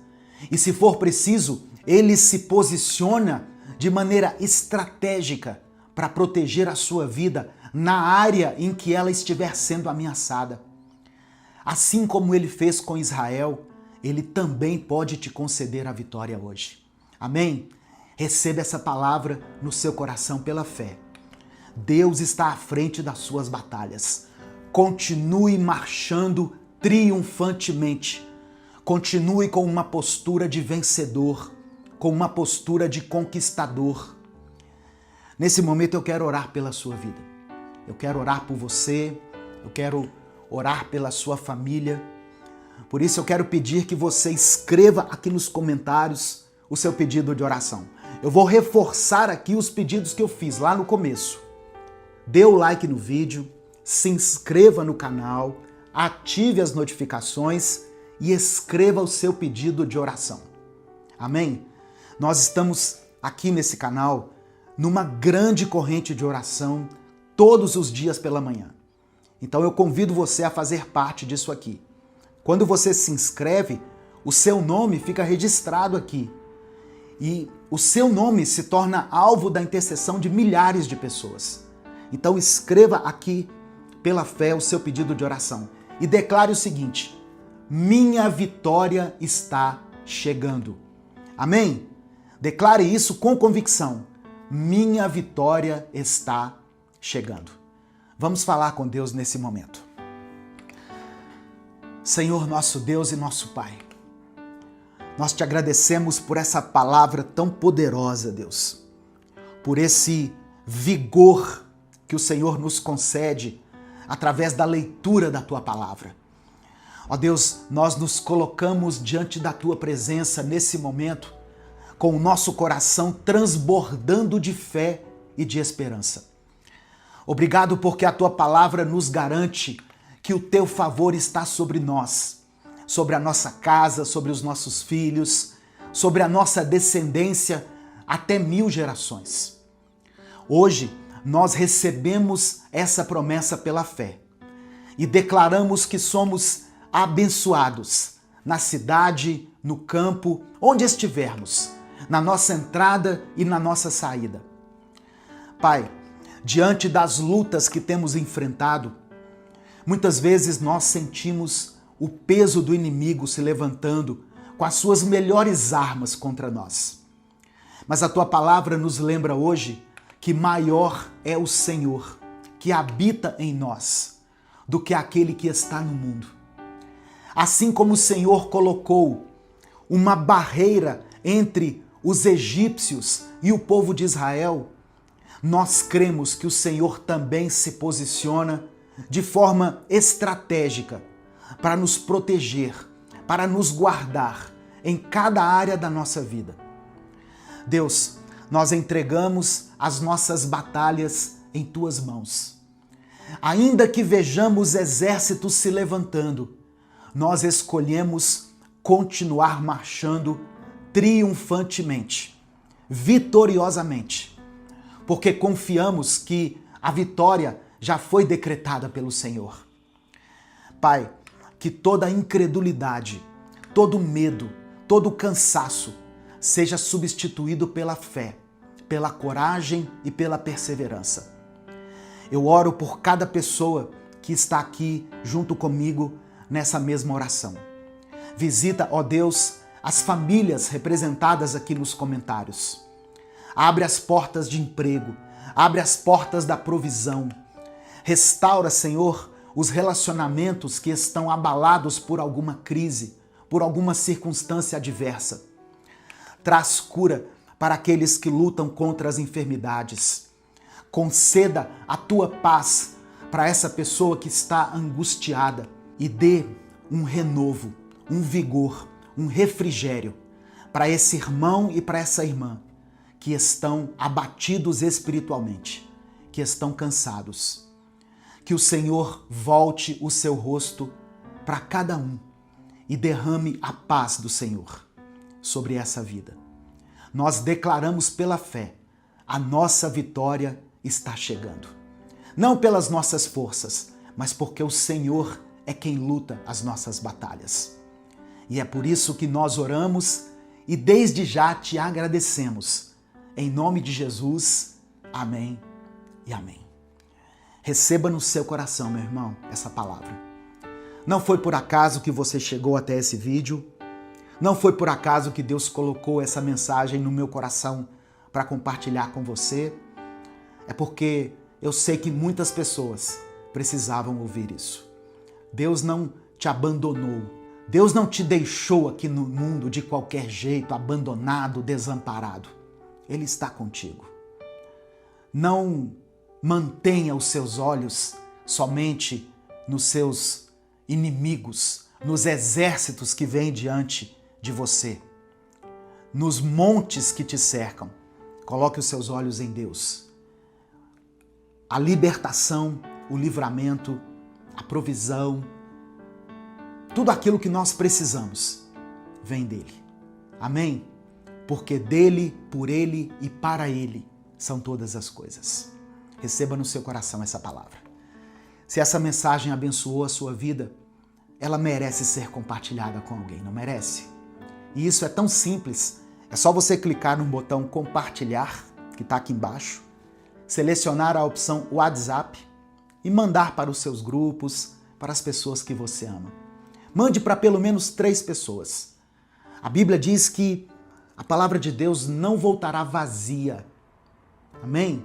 E se for preciso, Ele se posiciona de maneira estratégica para proteger a sua vida na área em que ela estiver sendo ameaçada. Assim como Ele fez com Israel, Ele também pode te conceder a vitória hoje. Amém? Receba essa palavra no seu coração pela fé. Deus está à frente das suas batalhas. Continue marchando triunfantemente. Continue com uma postura de vencedor, com uma postura de conquistador. Nesse momento eu quero orar pela sua vida. Eu quero orar por você, eu quero orar pela sua família. Por isso eu quero pedir que você escreva aqui nos comentários o seu pedido de oração. Eu vou reforçar aqui os pedidos que eu fiz lá no começo. Dê o like no vídeo, se inscreva no canal, ative as notificações e escreva o seu pedido de oração. Amém? Nós estamos aqui nesse canal numa grande corrente de oração todos os dias pela manhã. Então eu convido você a fazer parte disso aqui. Quando você se inscreve, o seu nome fica registrado aqui. E o seu nome se torna alvo da intercessão de milhares de pessoas. Então escreva aqui pela fé o seu pedido de oração e declare o seguinte: minha vitória está chegando. Amém? Declare isso com convicção. Minha vitória está chegando. Vamos falar com Deus nesse momento. Senhor, nosso Deus e nosso Pai, nós te agradecemos por essa palavra tão poderosa, Deus, por esse vigor que o Senhor nos concede através da leitura da Tua palavra. Ó Deus, nós nos colocamos diante da Tua presença nesse momento com o nosso coração transbordando de fé e de esperança. Obrigado porque a Tua palavra nos garante que o Teu favor está sobre nós, sobre a nossa casa, sobre os nossos filhos, sobre a nossa descendência até 1000 gerações. Hoje, nós recebemos essa promessa pela fé e declaramos que somos abençoados na cidade, no campo, onde estivermos, na nossa entrada e na nossa saída. Pai, diante das lutas que temos enfrentado, muitas vezes nós sentimos o peso do inimigo se levantando com as suas melhores armas contra nós. Mas a Tua palavra nos lembra hoje que maior é o Senhor que habita em nós do que aquele que está no mundo. Assim como o Senhor colocou uma barreira entre os egípcios e o povo de Israel, nós cremos que o Senhor também se posiciona de forma estratégica para nos proteger, para nos guardar em cada área da nossa vida. Deus, nós entregamos as nossas batalhas em Tuas mãos. Ainda que vejamos exércitos se levantando, nós escolhemos continuar marchando triunfantemente, vitoriosamente, porque confiamos que a vitória já foi decretada pelo Senhor. Pai, que toda incredulidade, todo medo, todo cansaço seja substituído pela fé, pela coragem e pela perseverança. Eu oro por cada pessoa que está aqui junto comigo nessa mesma oração. Visita, ó Deus, as famílias representadas aqui nos comentários. Abre as portas de emprego, abre as portas da provisão. Restaura, Senhor, os relacionamentos que estão abalados por alguma crise, por alguma circunstância adversa. Traz cura para aqueles que lutam contra as enfermidades. Conceda a tua paz para essa pessoa que está angustiada e dê um renovo, um vigor, um refrigério para esse irmão e para essa irmã que estão abatidos espiritualmente, que estão cansados. Que o Senhor volte o seu rosto para cada um e derrame a paz do Senhor sobre essa vida. Nós declaramos pela fé, a nossa vitória está chegando. Não pelas nossas forças, mas porque o Senhor é quem luta as nossas batalhas. E é por isso que nós oramos e desde já te agradecemos. Em nome de Jesus, amém e amém. Receba no seu coração, meu irmão, essa palavra. Não foi por acaso que você chegou até esse vídeo. Não foi por acaso que Deus colocou essa mensagem no meu coração para compartilhar com você. É porque eu sei que muitas pessoas precisavam ouvir isso. Deus não te abandonou. Deus não te deixou aqui no mundo de qualquer jeito, abandonado, desamparado. Ele está contigo. Não mantenha os seus olhos somente nos seus inimigos, nos exércitos que vêm diante de você, nos montes que te cercam. Coloque os seus olhos em Deus. A libertação, o livramento, a provisão, tudo aquilo que nós precisamos vem dele. Amém? Porque dele, por ele e para ele são todas as coisas. Receba no seu coração essa palavra. Se essa mensagem abençoou a sua vida, ela merece ser compartilhada com alguém, não merece? E isso é tão simples, é só você clicar no botão compartilhar, que está aqui embaixo, selecionar a opção WhatsApp e mandar para os seus grupos, para as pessoas que você ama. Mande para pelo menos 3 pessoas. A Bíblia diz que a palavra de Deus não voltará vazia. Amém?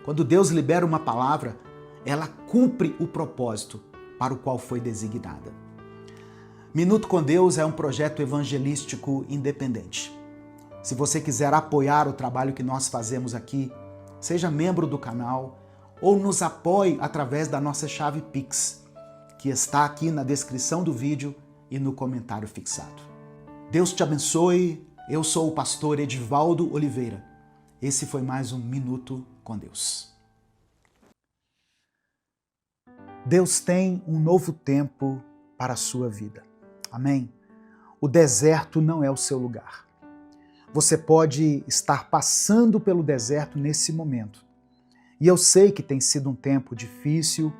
Quando Deus libera uma palavra, ela cumpre o propósito para o qual foi designada. Minuto com Deus é um projeto evangelístico independente. Se você quiser apoiar o trabalho que nós fazemos aqui, seja membro do canal ou nos apoie através da nossa chave Pix, que está aqui na descrição do vídeo e no comentário fixado. Deus te abençoe. Eu sou o pastor Edivaldo Oliveira. Esse foi mais um Minuto com Deus. Deus tem um novo tempo para a sua vida. Amém? O deserto não é o seu lugar. Você pode estar passando pelo deserto nesse momento. E eu sei que tem sido um tempo difícil,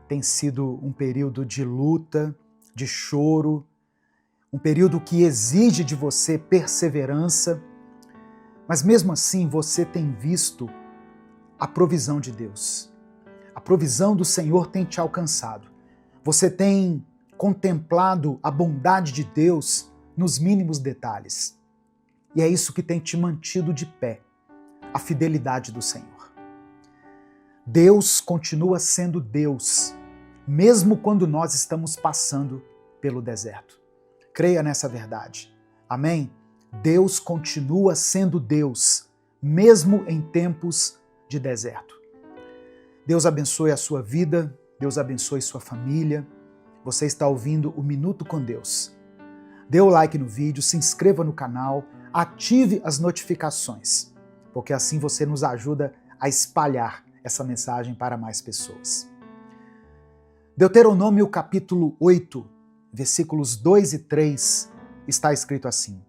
tem sido um período de luta, de choro, um período que exige de você perseverança, mas mesmo assim você tem visto a provisão de Deus. A provisão do Senhor tem te alcançado. Você tem contemplado a bondade de Deus nos mínimos detalhes. E é isso que tem te mantido de pé, a fidelidade do Senhor. Deus continua sendo Deus, mesmo quando nós estamos passando pelo deserto. Creia nessa verdade. Amém? Deus continua sendo Deus, mesmo em tempos de deserto. Deus abençoe a sua vida, Deus abençoe sua família. Você está ouvindo o Minuto com Deus. Dê o like no vídeo, se inscreva no canal, ative as notificações, porque assim você nos ajuda a espalhar essa mensagem para mais pessoas. Deuteronômio capítulo 8, versículos 2 e 3, está escrito assim: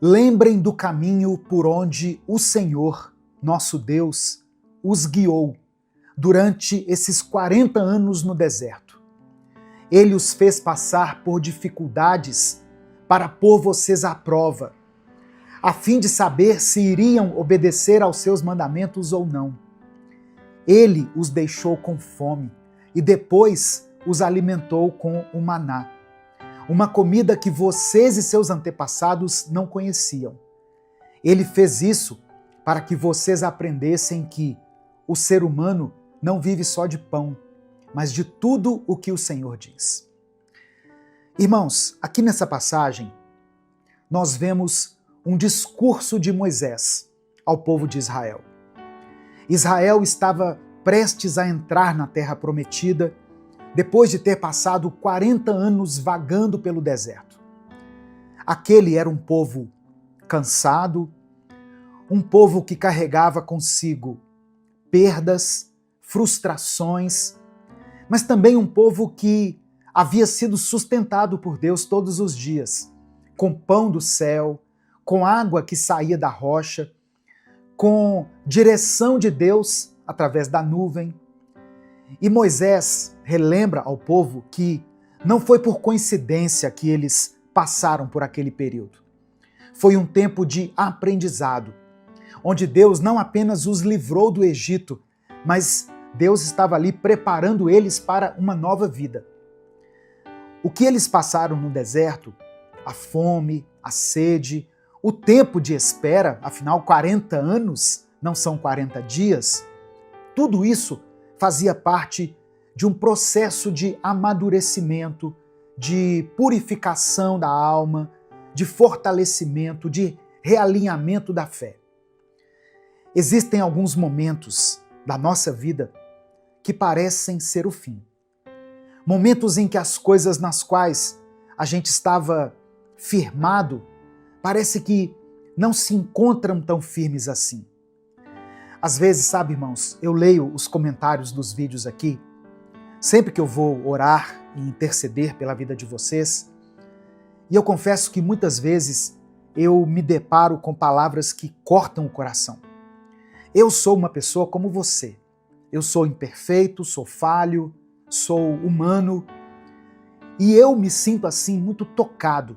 Lembrem do caminho por onde o Senhor, nosso Deus, os guiou durante esses 40 anos no deserto. Ele os fez passar por dificuldades para pôr vocês à prova, a fim de saber se iriam obedecer aos seus mandamentos ou não. Ele os deixou com fome e depois os alimentou com o maná, uma comida que vocês e seus antepassados não conheciam. Ele fez isso para que vocês aprendessem que o ser humano não vive só de pão, mas de tudo o que o Senhor diz. Irmãos, aqui nessa passagem, nós vemos um discurso de Moisés ao povo de Israel. Israel estava prestes a entrar na Terra Prometida, depois de ter passado 40 anos vagando pelo deserto. Aquele era um povo cansado, um povo que carregava consigo perdas, frustrações, mas também um povo que havia sido sustentado por Deus todos os dias, com pão do céu, com água que saía da rocha, com direção de Deus através da nuvem. E Moisés relembra ao povo que não foi por coincidência que eles passaram por aquele período. Foi um tempo de aprendizado, onde Deus não apenas os livrou do Egito, mas Deus estava ali preparando eles para uma nova vida. O que eles passaram no deserto, a fome, a sede, o tempo de espera, afinal 40 anos não são 40 dias, tudo isso fazia parte de um processo de amadurecimento, de purificação da alma, de fortalecimento, de realinhamento da fé. Existem alguns momentos da nossa vida que parecem ser o fim. Momentos em que as coisas nas quais a gente estava firmado parece que não se encontram tão firmes assim. Às vezes, sabe, irmãos, eu leio os comentários dos vídeos aqui, sempre que eu vou orar e interceder pela vida de vocês, e eu confesso que muitas vezes eu me deparo com palavras que cortam o coração. Eu sou uma pessoa como você. Eu sou imperfeito, sou falho, sou humano, e eu me sinto assim muito tocado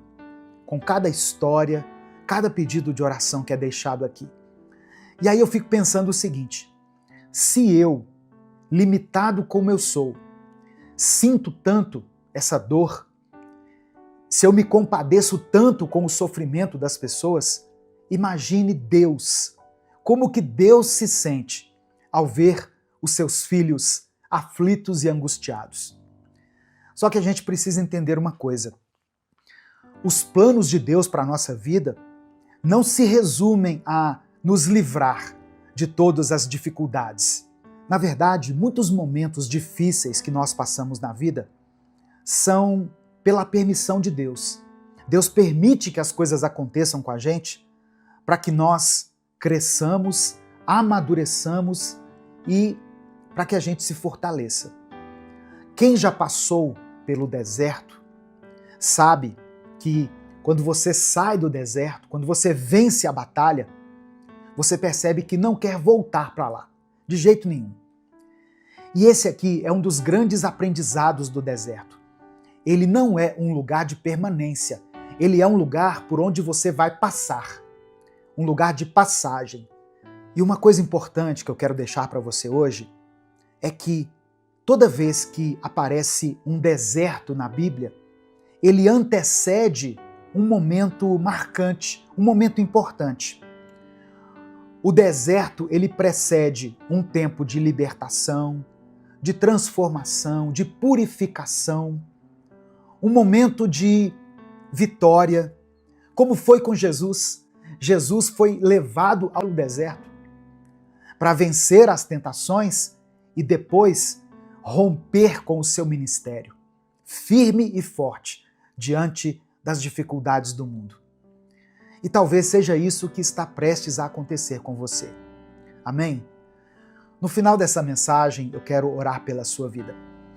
com cada história, cada pedido de oração que é deixado aqui. E aí eu fico pensando o seguinte: se eu, limitado como eu sou, sinto tanto essa dor, se eu me compadeço tanto com o sofrimento das pessoas, imagine Deus, como que Deus se sente ao ver os seus filhos aflitos e angustiados. Só que a gente precisa entender uma coisa: os planos de Deus para a nossa vida não se resumem a nos livrar de todas as dificuldades. Na verdade, muitos momentos difíceis que nós passamos na vida são pela permissão de Deus. Deus permite que as coisas aconteçam com a gente para que nós cresçamos, amadureçamos e para que a gente se fortaleça. Quem já passou pelo deserto sabe que quando você sai do deserto, quando você vence a batalha, você percebe que não quer voltar para lá, de jeito nenhum. E esse aqui é um dos grandes aprendizados do deserto. Ele não é um lugar de permanência, ele é um lugar por onde você vai passar, um lugar de passagem. E uma coisa importante que eu quero deixar para você hoje é que toda vez que aparece um deserto na Bíblia, ele antecede um momento marcante, um momento importante. O deserto, ele precede um tempo de libertação, de transformação, de purificação, um momento de vitória, como foi com Jesus. Jesus foi levado ao deserto para vencer as tentações e depois romper com o seu ministério, firme e forte diante das dificuldades do mundo. E talvez seja isso que está prestes a acontecer com você. Amém? No final dessa mensagem, eu quero orar pela sua vida.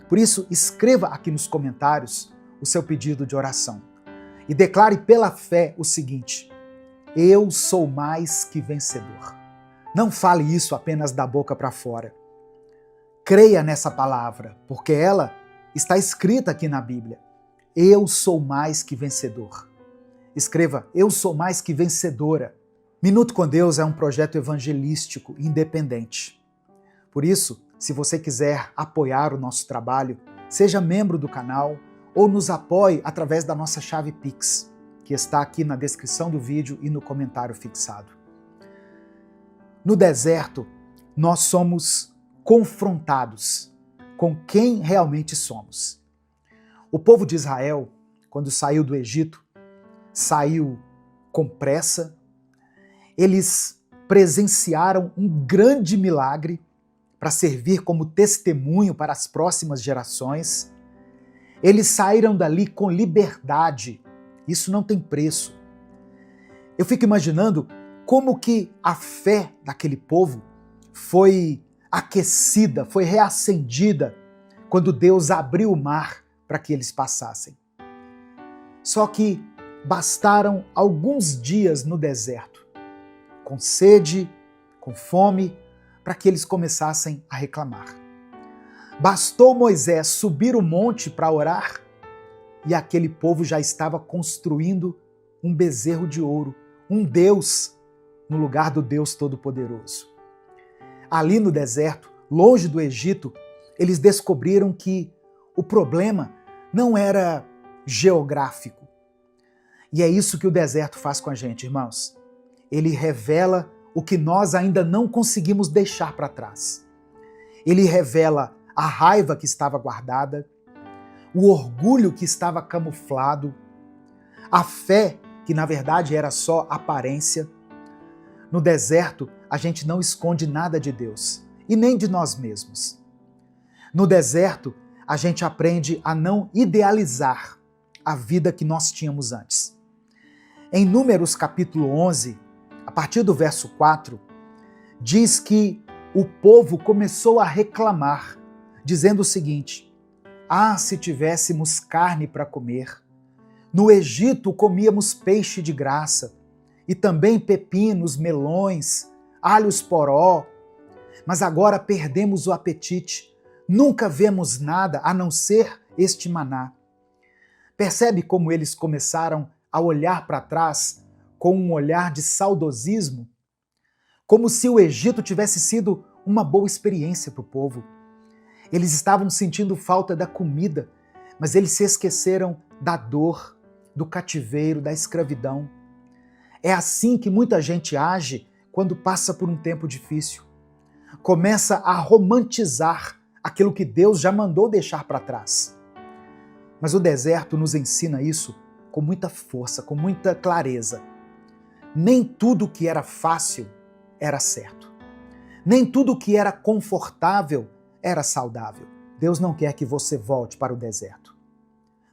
Por isso, escreva aqui nos comentários o seu pedido de oração e declare pela fé o seguinte: eu sou mais que vencedor. Não fale isso apenas da boca para fora. Creia nessa palavra, porque ela está escrita aqui na Bíblia. Eu sou mais que vencedor. Escreva: eu sou mais que vencedora. Minuto com Deus é um projeto evangelístico independente. Por isso, se você quiser apoiar o nosso trabalho, seja membro do canal ou nos apoie através da nossa chave Pix, que está aqui na descrição do vídeo e no comentário fixado. No deserto, nós somos confrontados com quem realmente somos. O povo de Israel, quando saiu do Egito, saiu com pressa. Eles presenciaram um grande milagre para servir como testemunho para as próximas gerações. Eles saíram dali com liberdade. Isso não tem preço. Eu fico imaginando como que a fé daquele povo foi aquecida, foi reacendida quando Deus abriu o mar para que eles passassem. Só que bastaram alguns dias no deserto, com sede, com fome, para que eles começassem a reclamar. Bastou Moisés subir o monte para orar e aquele povo já estava construindo um bezerro de ouro, um Deus no lugar do Deus Todo-Poderoso. Ali no deserto, longe do Egito, eles descobriram que o problema não era geográfico. E é isso que o deserto faz com a gente, irmãos. Ele revela o que nós ainda não conseguimos deixar para trás. Ele revela a raiva que estava guardada, o orgulho que estava camuflado, a fé que na verdade era só aparência. No deserto, a gente não esconde nada de Deus e nem de nós mesmos. No deserto, a gente aprende a não idealizar a vida que nós tínhamos antes. Em Números capítulo 11, a partir do verso 4, diz que o povo começou a reclamar, dizendo o seguinte: "Ah, se tivéssemos carne para comer! No Egito comíamos peixe de graça, e também pepinos, melões, alhos poró, mas agora perdemos o apetite, nunca vemos nada a não ser este maná." Percebe como eles começaram a olhar para trás com um olhar de saudosismo? Como se o Egito tivesse sido uma boa experiência para o povo. Eles estavam sentindo falta da comida, mas eles se esqueceram da dor, do cativeiro, da escravidão. É assim que muita gente age quando passa por um tempo difícil. Começa a romantizar aquilo que Deus já mandou deixar para trás. Mas o deserto nos ensina isso com muita força, com muita clareza. Nem tudo que era fácil era certo. Nem tudo que era confortável era saudável. Deus não quer que você volte para o deserto.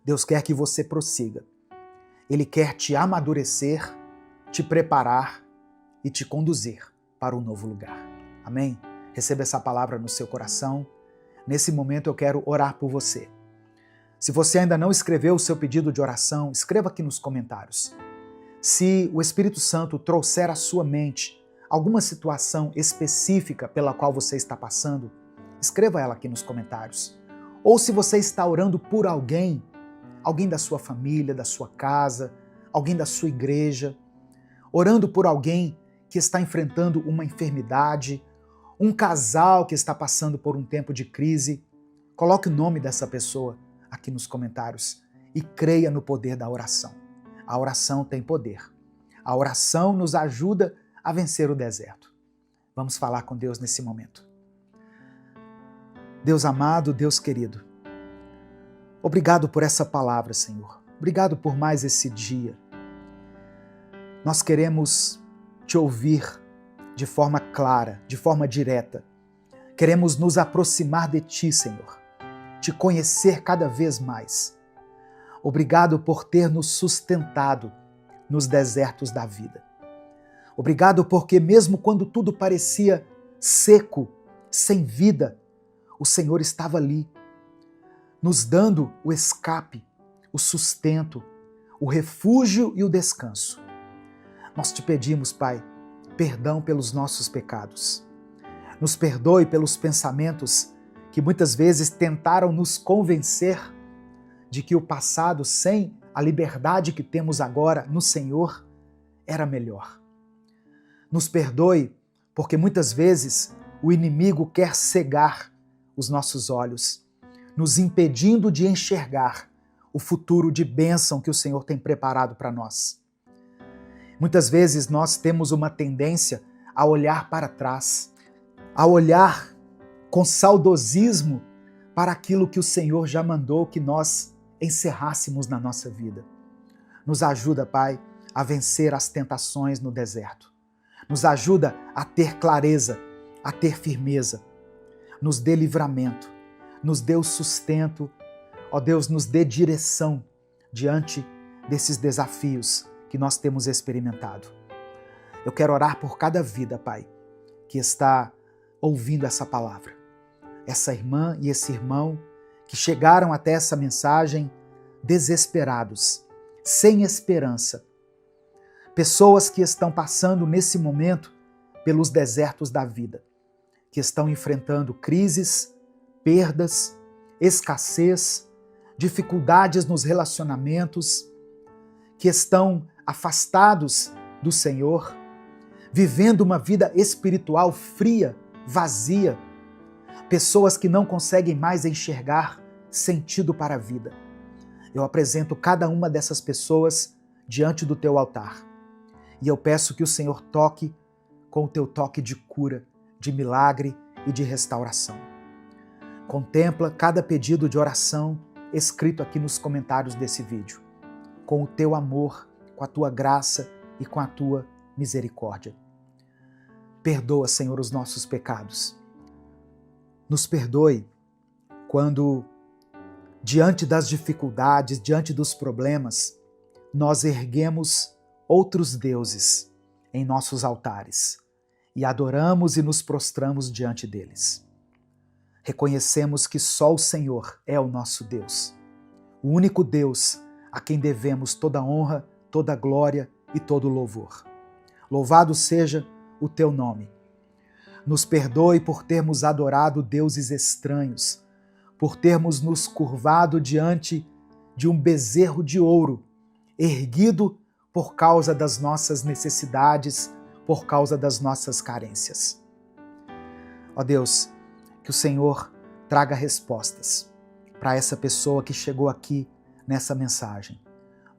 Deus quer que você prossiga. Ele quer te amadurecer, te preparar e te conduzir para um novo lugar. Amém? Receba essa palavra no seu coração. Nesse momento eu quero orar por você. Se você ainda não escreveu o seu pedido de oração, escreva aqui nos comentários. Se o Espírito Santo trouxer à sua mente alguma situação específica pela qual você está passando, escreva ela aqui nos comentários. Ou se você está orando por alguém da sua família, da sua casa, alguém da sua igreja, orando por alguém que está enfrentando uma enfermidade, um casal que está passando por um tempo de crise, coloque o nome dessa pessoa aqui nos comentários e creia no poder da oração. A oração tem poder. A oração nos ajuda a vencer o deserto. Vamos falar com Deus nesse momento. Deus amado, Deus querido, obrigado por essa palavra, Senhor. Obrigado por mais esse dia. Nós queremos te ouvir de forma clara, de forma direta. Queremos nos aproximar de ti, Senhor, te conhecer cada vez mais. Obrigado por ter nos sustentado nos desertos da vida. Obrigado porque mesmo quando tudo parecia seco, sem vida, o Senhor estava ali, nos dando o escape, o sustento, o refúgio e o descanso. Nós te pedimos, Pai, perdão pelos nossos pecados. Nos perdoe pelos pensamentos que muitas vezes tentaram nos convencer de que o passado, sem a liberdade que temos agora no Senhor, era melhor. Nos perdoe porque muitas vezes o inimigo quer cegar os nossos olhos, nos impedindo de enxergar o futuro de bênção que o Senhor tem preparado para nós. Muitas vezes nós temos uma tendência a olhar para trás, a olhar com saudosismo para aquilo que o Senhor já mandou que nós encerrássemos na nossa vida. Nos ajuda, Pai, a vencer as tentações no deserto. Nos ajuda a ter clareza, a ter firmeza. Nos dê livramento, nos dê o sustento. Ó Deus, nos dê direção diante desses desafios que nós temos experimentado. Eu quero orar por cada vida, Pai, que está ouvindo essa palavra. Essa irmã e esse irmão que chegaram até essa mensagem desesperados, sem esperança. Pessoas que estão passando nesse momento pelos desertos da vida, que estão enfrentando crises, perdas, escassez, dificuldades nos relacionamentos, que estão afastados do Senhor, vivendo uma vida espiritual fria, vazia, pessoas que não conseguem mais enxergar sentido para a vida. Eu apresento cada uma dessas pessoas diante do teu altar e eu peço que o Senhor toque com o teu toque de cura, de milagre e de restauração. Contempla cada pedido de oração escrito aqui nos comentários desse vídeo, com o teu amor, com a tua graça e com a tua misericórdia. Perdoa, Senhor, os nossos pecados. Nos perdoe quando, diante das dificuldades, diante dos problemas, nós erguemos outros deuses em nossos altares e adoramos e nos prostramos diante deles. Reconhecemos que só o Senhor é o nosso Deus, o único Deus a quem devemos toda honra, toda glória e todo louvor. Louvado seja o teu nome. Nos perdoe por termos adorado deuses estranhos, por termos nos curvado diante de um bezerro de ouro, erguido por causa das nossas necessidades, por causa das nossas carências. Ó Deus, que o Senhor traga respostas para essa pessoa que chegou aqui nessa mensagem,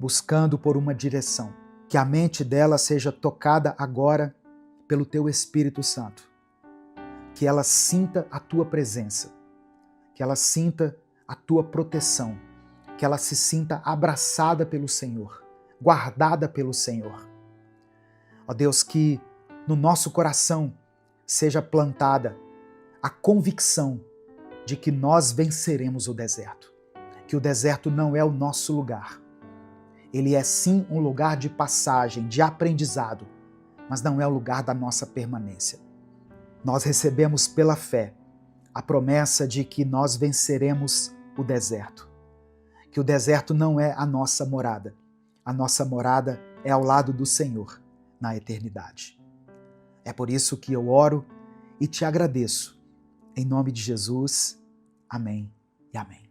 buscando por uma direção, que a mente dela seja tocada agora pelo Teu Espírito Santo, que ela sinta a Tua presença, que ela sinta a Tua proteção, que ela se sinta abraçada pelo Senhor, guardada pelo Senhor. Ó Deus, que no nosso coração seja plantada a convicção de que nós venceremos o deserto, que o deserto não é o nosso lugar. Ele é sim um lugar de passagem, de aprendizado, mas não é o lugar da nossa permanência. Nós recebemos pela fé a promessa de que nós venceremos o deserto, que o deserto não é a nossa morada é ao lado do Senhor na eternidade. É por isso que eu oro e te agradeço. Em nome de Jesus, amém e amém.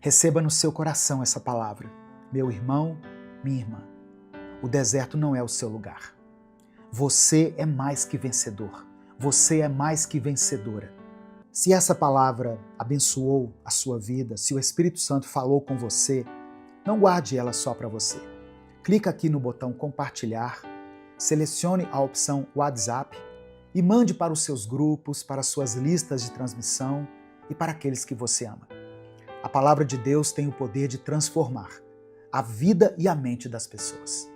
Receba no seu coração essa palavra. Meu irmão, minha irmã, o deserto não é o seu lugar. Você é mais que vencedor. Você é mais que vencedora. Se essa palavra abençoou a sua vida, se o Espírito Santo falou com você, não guarde ela só para você. Clica aqui no botão compartilhar, selecione a opção WhatsApp e mande para os seus grupos, para as suas listas de transmissão e para aqueles que você ama. A palavra de Deus tem o poder de transformar a vida e a mente das pessoas.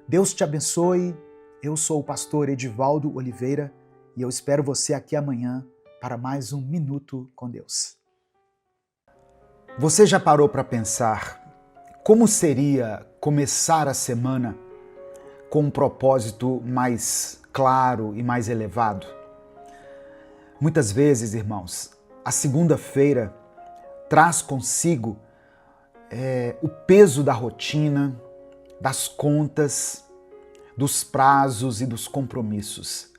Deus te abençoe. Eu sou o pastor Edivaldo Oliveira e eu espero você aqui amanhã para mais um Minuto com Deus. Você já parou para pensar como seria começar a semana com um propósito mais claro e mais elevado? Muitas vezes, irmãos, a segunda-feira traz consigo o peso da rotina, das contas, dos prazos e dos compromissos.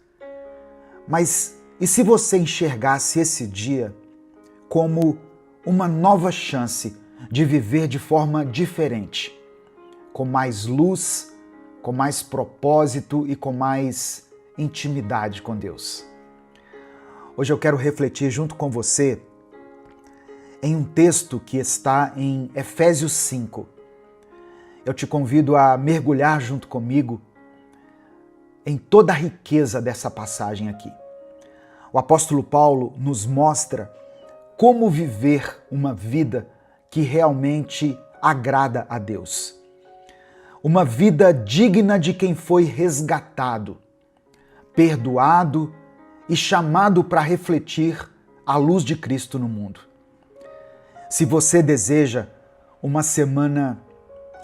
Mas e se você enxergasse esse dia como uma nova chance de viver de forma diferente, com mais luz, com mais propósito e com mais intimidade com Deus? Hoje eu quero refletir junto com você em um texto que está em Efésios 5. Eu te convido a mergulhar junto comigo em toda a riqueza dessa passagem aqui. O apóstolo Paulo nos mostra como viver uma vida que realmente agrada a Deus. Uma vida digna de quem foi resgatado, perdoado e chamado para refletir a luz de Cristo no mundo. Se você deseja uma semana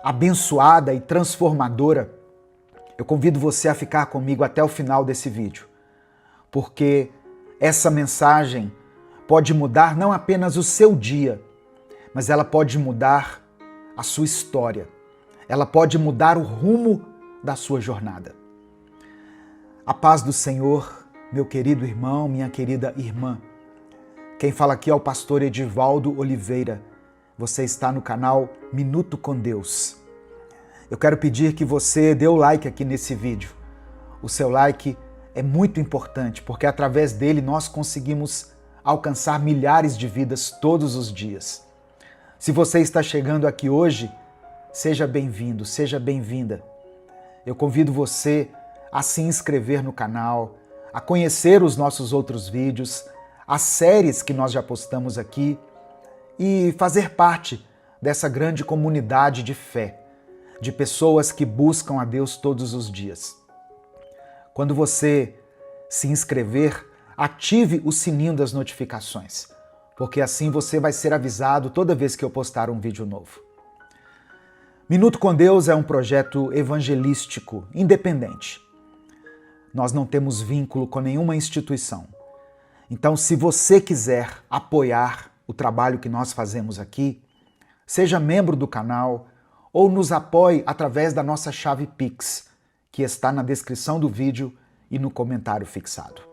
abençoada e transformadora, eu convido você a ficar comigo até o final desse vídeo, porque essa mensagem pode mudar não apenas o seu dia, mas ela pode mudar a sua história. Ela pode mudar o rumo da sua jornada. A paz do Senhor, meu querido irmão, minha querida irmã. Quem fala aqui é o pastor Edivaldo Oliveira. Você está no canal Minuto com Deus. Eu quero pedir que você dê o like aqui nesse vídeo. O seu like é muito importante, porque através dele nós conseguimos alcançar milhares de vidas todos os dias. Se você está chegando aqui hoje, seja bem-vindo, seja bem-vinda. Eu convido você a se inscrever no canal, a conhecer os nossos outros vídeos, as séries que nós já postamos aqui e fazer parte dessa grande comunidade de fé, de pessoas que buscam a Deus todos os dias. Quando você se inscrever, ative o sininho das notificações, porque assim você vai ser avisado toda vez que eu postar um vídeo novo. Minuto com Deus é um projeto evangelístico independente. Nós não temos vínculo com nenhuma instituição. Então, se você quiser apoiar o trabalho que nós fazemos aqui, seja membro do canal ou nos apoie através da nossa chave Pix, que está na descrição do vídeo e no comentário fixado.